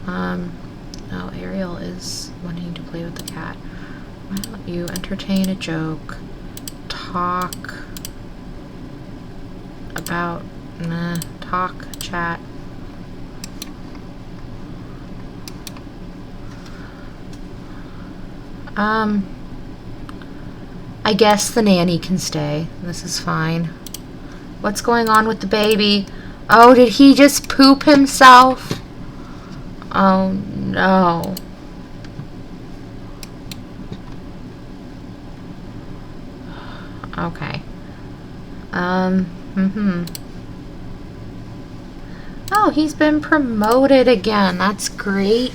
Oh, Ariel is wanting to play with the cat. Why don't you entertain a joke, talk about, chat. I guess the nanny can stay. This is fine. What's going on with the baby? Oh, did he just poop himself? Oh, no. Okay. Oh, he's been promoted again. That's great.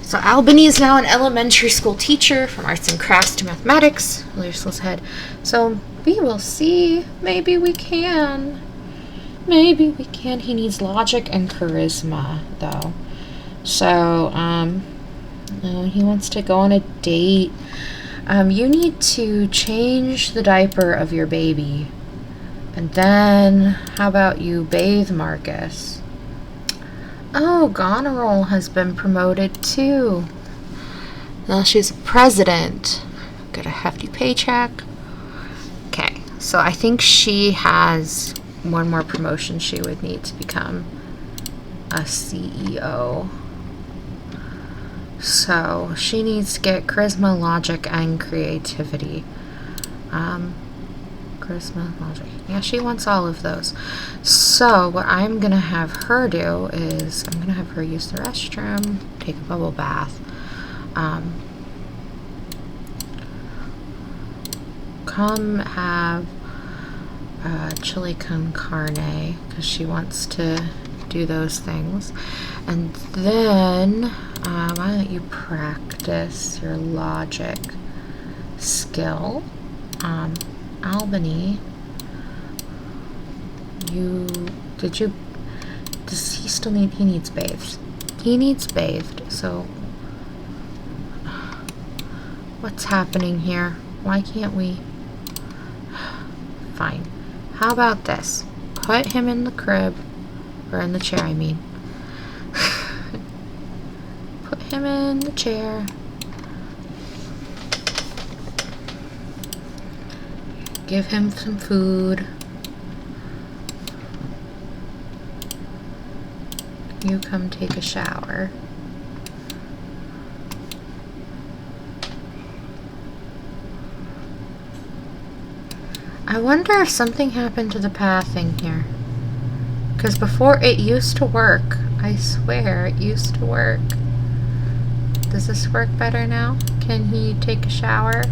So Albany is now an elementary school teacher from arts and crafts to mathematics. Useless head. So we will see. Maybe we can. Maybe we can. He needs logic and charisma, though. So, he wants to go on a date. You need to change the diaper of your baby. And then, how about you bathe Marcus? Oh, Goneril has been promoted too. Now she's a president. Got a hefty paycheck. Okay, so I think she has one more promotion she would need to become a CEO. So she needs to get charisma, logic, and creativity. Charisma, logic. Yeah, she wants all of those. So what I'm gonna have her do is I'm gonna have her use the restroom, take a bubble bath, come have chili con carne because she wants to do those things, and then why don't you practice your logic skill? Albany, does he still need, he needs bathed. He needs bathed, so what's happening here? Why can't we? Fine. How about this? Put him in the crib, or in the chair, I mean. Put him in the chair. Give him some food. you come take a shower. I wonder if something happened to the pathing here. Because before it used to work. I swear it used to work. Does this work better now? Can he take a shower?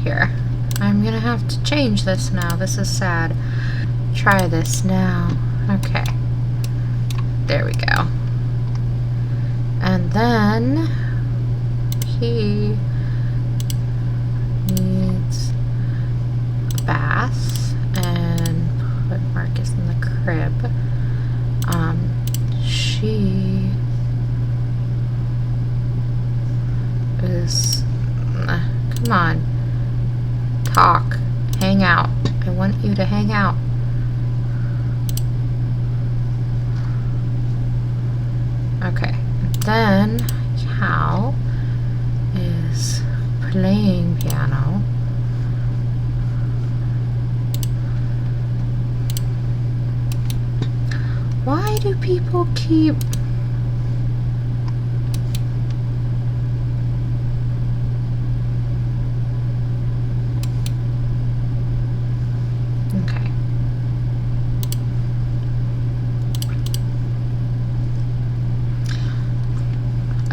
Here. I'm gonna have to change this now. This is sad. Try this now. Okay. There we go. And then he needs a bath and put Marcus in the crib. She is come on, talk, hang out. I want you to hang out. Okay. Then Cal is playing piano. Why do people keep... Okay.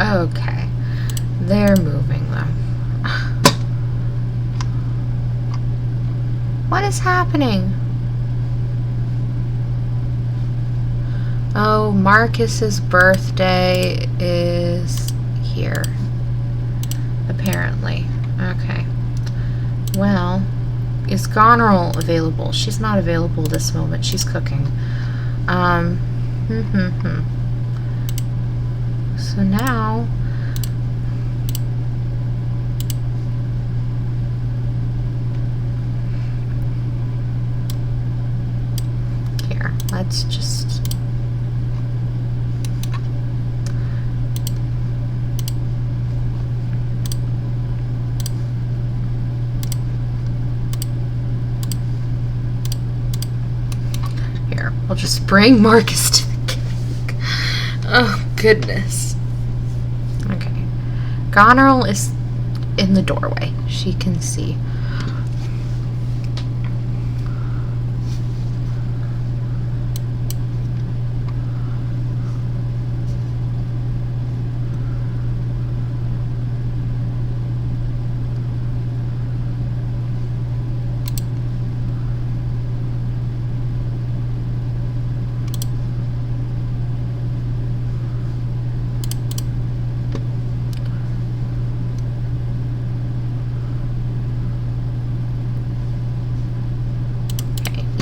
Okay. They're moving them. What is happening? Oh, Marcus's birthday is here. Apparently. Okay. Well, is Goneril available? She's not available this moment. She's cooking. So now... Here, let's just... Here, we'll just bring Marcus to the cake. Oh, goodness. Okay. Goneril is in the doorway. She can see.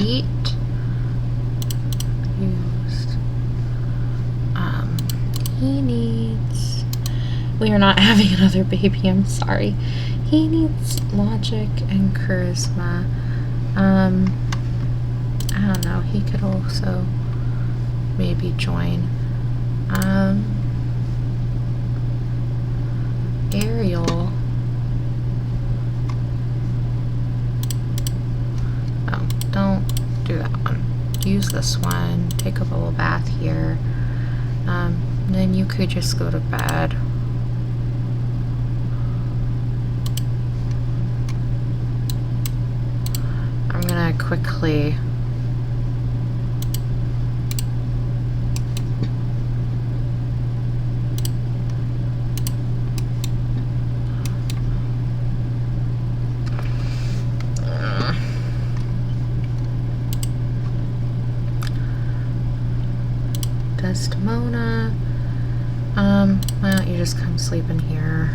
Eat. Used. He needs... We are not having another baby, I'm sorry. He needs logic and charisma. I don't know, he could also maybe join. Ariel. Oh, don't do that one. Use this one. Take a bubble bath here. Then you could just go to bed. I'm gonna quickly... Desdemona. Why don't you just come sleep in here?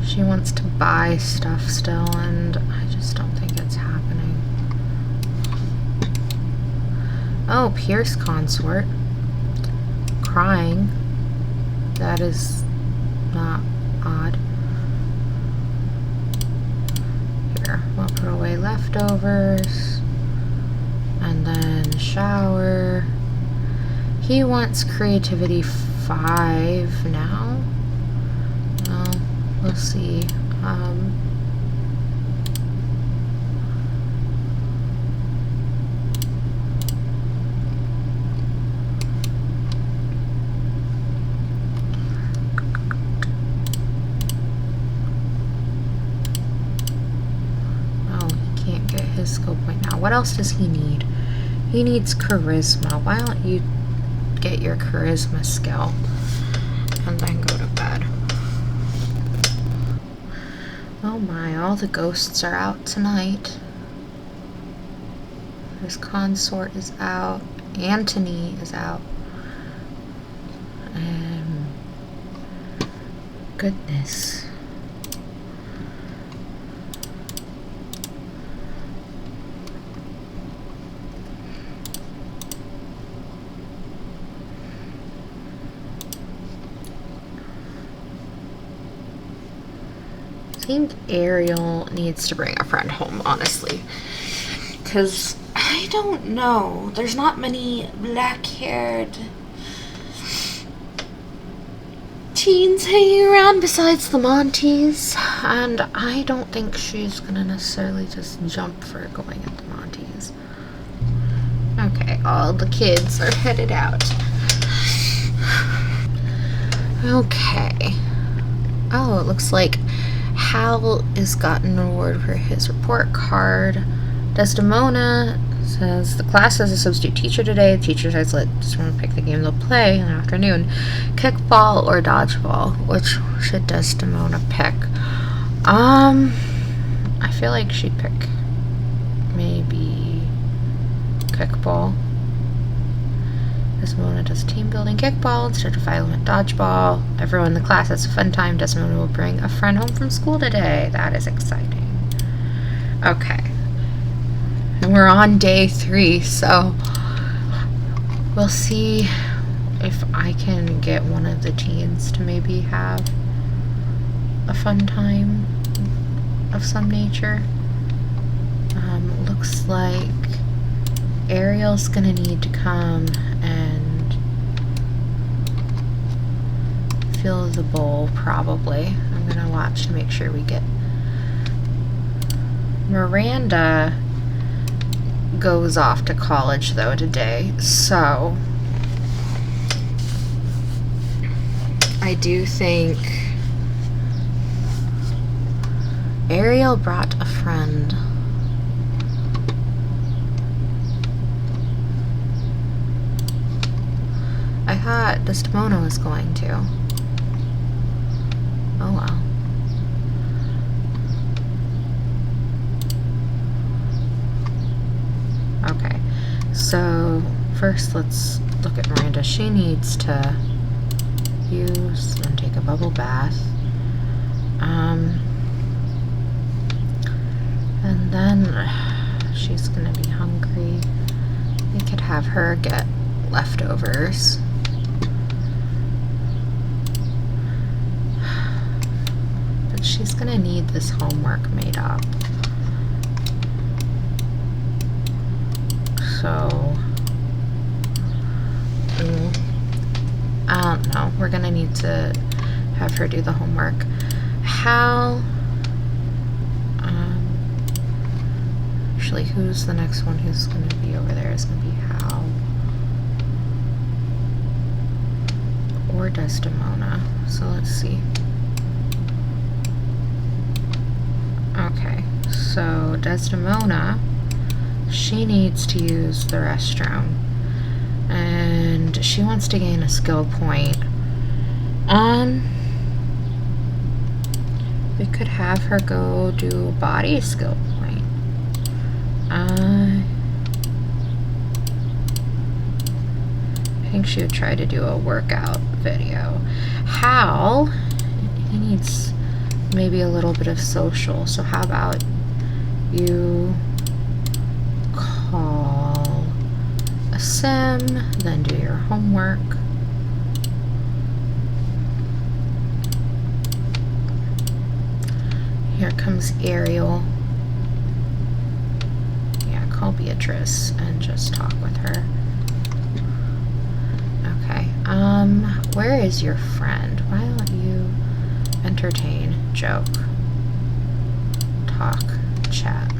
She wants to buy stuff still, and I just don't think it's happening. Oh, Pierce consort. Crying. That is not odd. Here, we'll put away leftovers. And then shower. He wants creativity 5 now. Well, We'll see. Skill point now. What else does he need? He needs charisma. Why don't you get your charisma skill and then go to bed? Oh my, all the ghosts are out tonight. His consort is out. Antony is out. Goodness. I think Ariel needs to bring a friend home, honestly. Because I don't know. There's not many black-haired teens hanging around besides the Monties. And I don't think she's going to necessarily just jump for going at the Monties. Okay, all the kids are headed out. Okay. Oh, it looks like Hal has gotten an award for his report card. Desdemona says the class has a substitute teacher today. The teacher says let someone pick the game they'll play in the afternoon. Kickball or dodgeball? Which should Desdemona pick? I feel like she'd pick maybe kickball. Desdemona does team building kickball instead of violent dodgeball. Everyone in the class has a fun time. Desdemona will bring a friend home from school today. That is exciting. Okay. And we're on day 3, so we'll see if I can get one of the teens to maybe have a fun time of some nature. Looks like Ariel's gonna need to come and fill the bowl, probably. I'm gonna watch to make sure we get... Miranda goes off to college, though, today, so I do think Ariel brought a friend. I thought Desdemona was going to. Oh well. Okay, so first let's look at Miranda. She needs to use and take a bubble bath. And then she's gonna be hungry. We could have her get leftovers. But she's gonna need this homework made up. So, I don't know. We're gonna need to have her do the homework. Hal, actually, who's the next one who's gonna be over there? Is gonna be Hal or Desdemona. So let's see. Okay, so Desdemona, she needs to use the restroom, and she wants to gain a skill point. We could have her go do a body skill point. I think she would try to do a workout video. Hal, he needs maybe a little bit of social, so how about you call a sim, then do your homework. Here comes Ariel. Yeah, call Beatrice and just talk with her. Okay, where is your friend? Why don't you entertain, joke, talk, chat.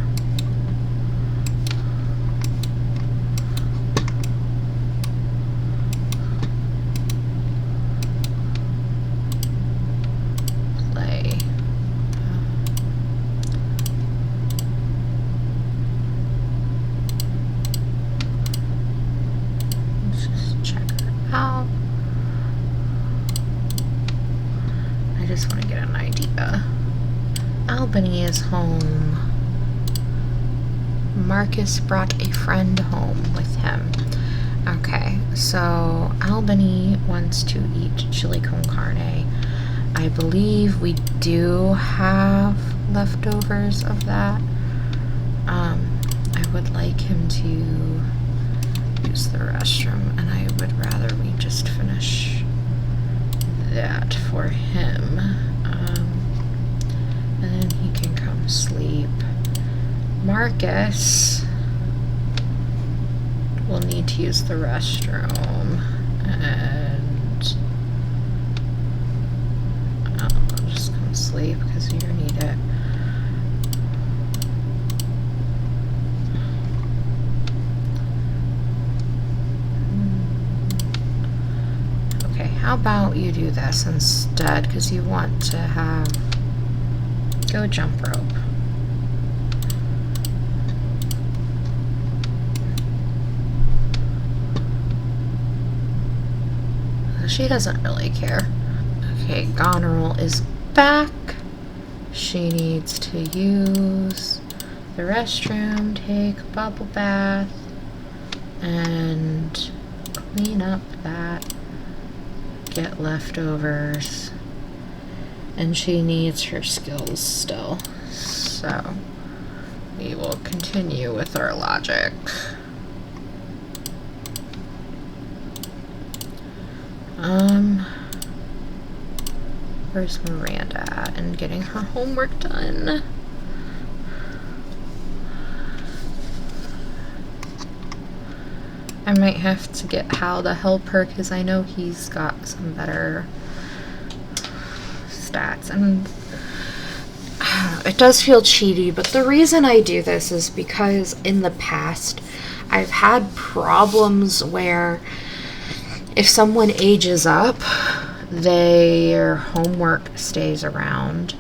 Play. Let's just check her out. I just want to get an idea. Albany is home. Marcus brought a friend home with him. Okay, so Albany wants to eat chili con carne. I believe we do have leftovers of that. I would like him to use the restroom, and I would rather we just finish that for him. And then he can come sleep. Marcus will need to use the restroom, and I'll just come sleep because you need it. Okay, how about you do this instead, because you want to have go jump rope. She doesn't really care. Okay, Goneril is back. She needs to use the restroom, take a bubble bath, and clean up that, get leftovers, and she needs her skills still. So we will continue with our logic. Where's Miranda at and getting her homework done? I might have to get Hal to help her because I know he's got some better stats, and it does feel cheaty, but the reason I do this is because in the past I've had problems where if someone ages up, their homework stays around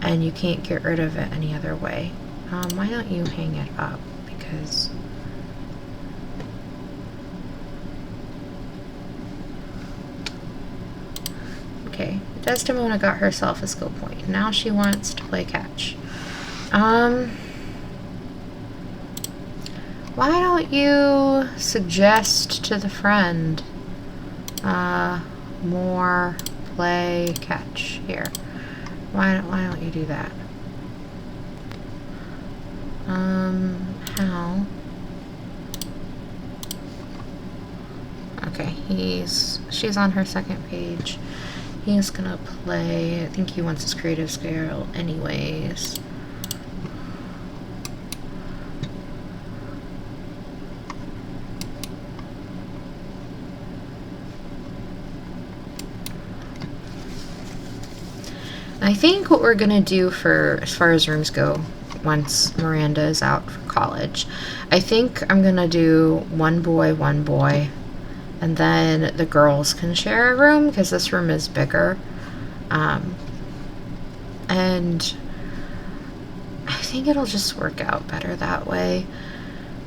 and you can't get rid of it any other way. Why don't you hang it up? Because okay, Desdemona got herself a skill point. Now she wants to play catch. Why don't you suggest to the friend more play catch here? Why don't you do that? How? Okay, she's on her second page. He's gonna play, I think he wants his creative skill anyways. I think what we're gonna do for as far as rooms go, once Miranda is out for college, I think I'm gonna do one boy, and then the girls can share a room because this room is bigger. And I think it'll just work out better that way.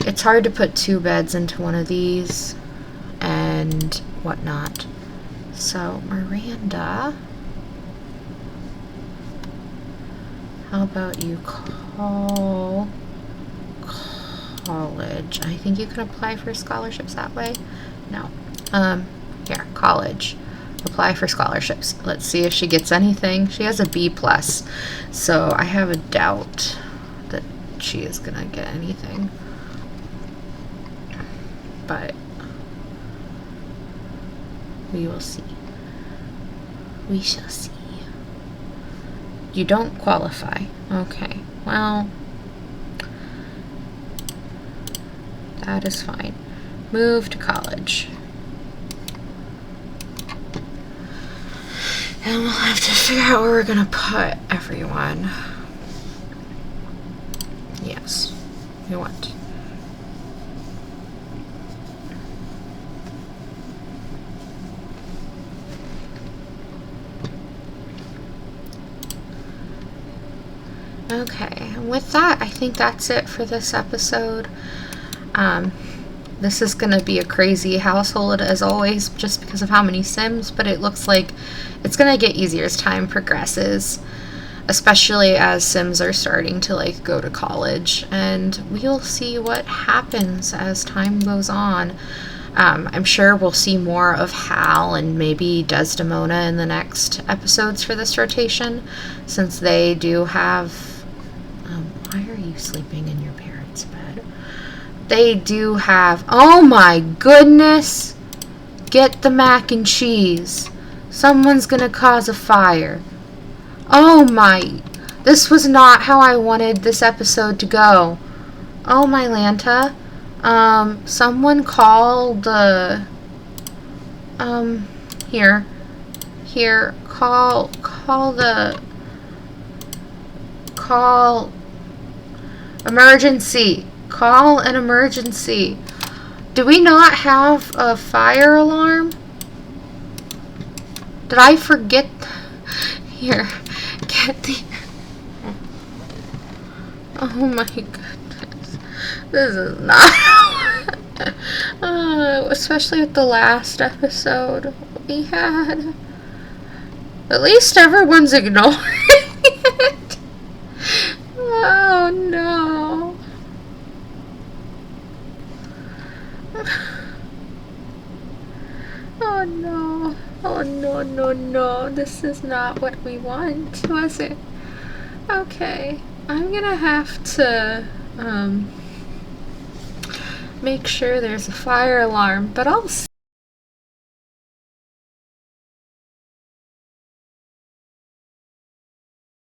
It's hard to put two beds into one of these and whatnot. So Miranda, how about you call college? I think you can apply for scholarships that way. No. Here, college. Apply for scholarships. Let's see if she gets anything. She has a B+, so I have a doubt that she is gonna get anything. But we will see. We shall see. You don't qualify. Okay, well, that is fine. Move to college. And we'll have to figure out where we're gonna put everyone. Yes, we want. Okay, and with that, I think that's it for this episode. This is going to be a crazy household as always, just because of how many Sims, but it looks like it's going to get easier as time progresses, especially as Sims are starting to like go to college, and we'll see what happens as time goes on. I'm sure we'll see more of Hal and maybe Desdemona in the next episodes for this rotation, since they do have... why are you sleeping in your parents' bed? They do have... Oh my goodness! Get the mac and cheese. Someone's gonna cause a fire. Oh my... This was not how I wanted this episode to go. Oh my Lanta. Someone call the... Here. Call the... Call... Emergency. Call an emergency. Do we not have a fire alarm? Did I forget? Here, get the... Oh my goodness. This is not... especially with the last episode we had. At least everyone's ignoring it. Oh no. Oh no. Oh no, no, no. This is not what we want, was it? Okay. I'm gonna have to make sure there's a fire alarm, but I'll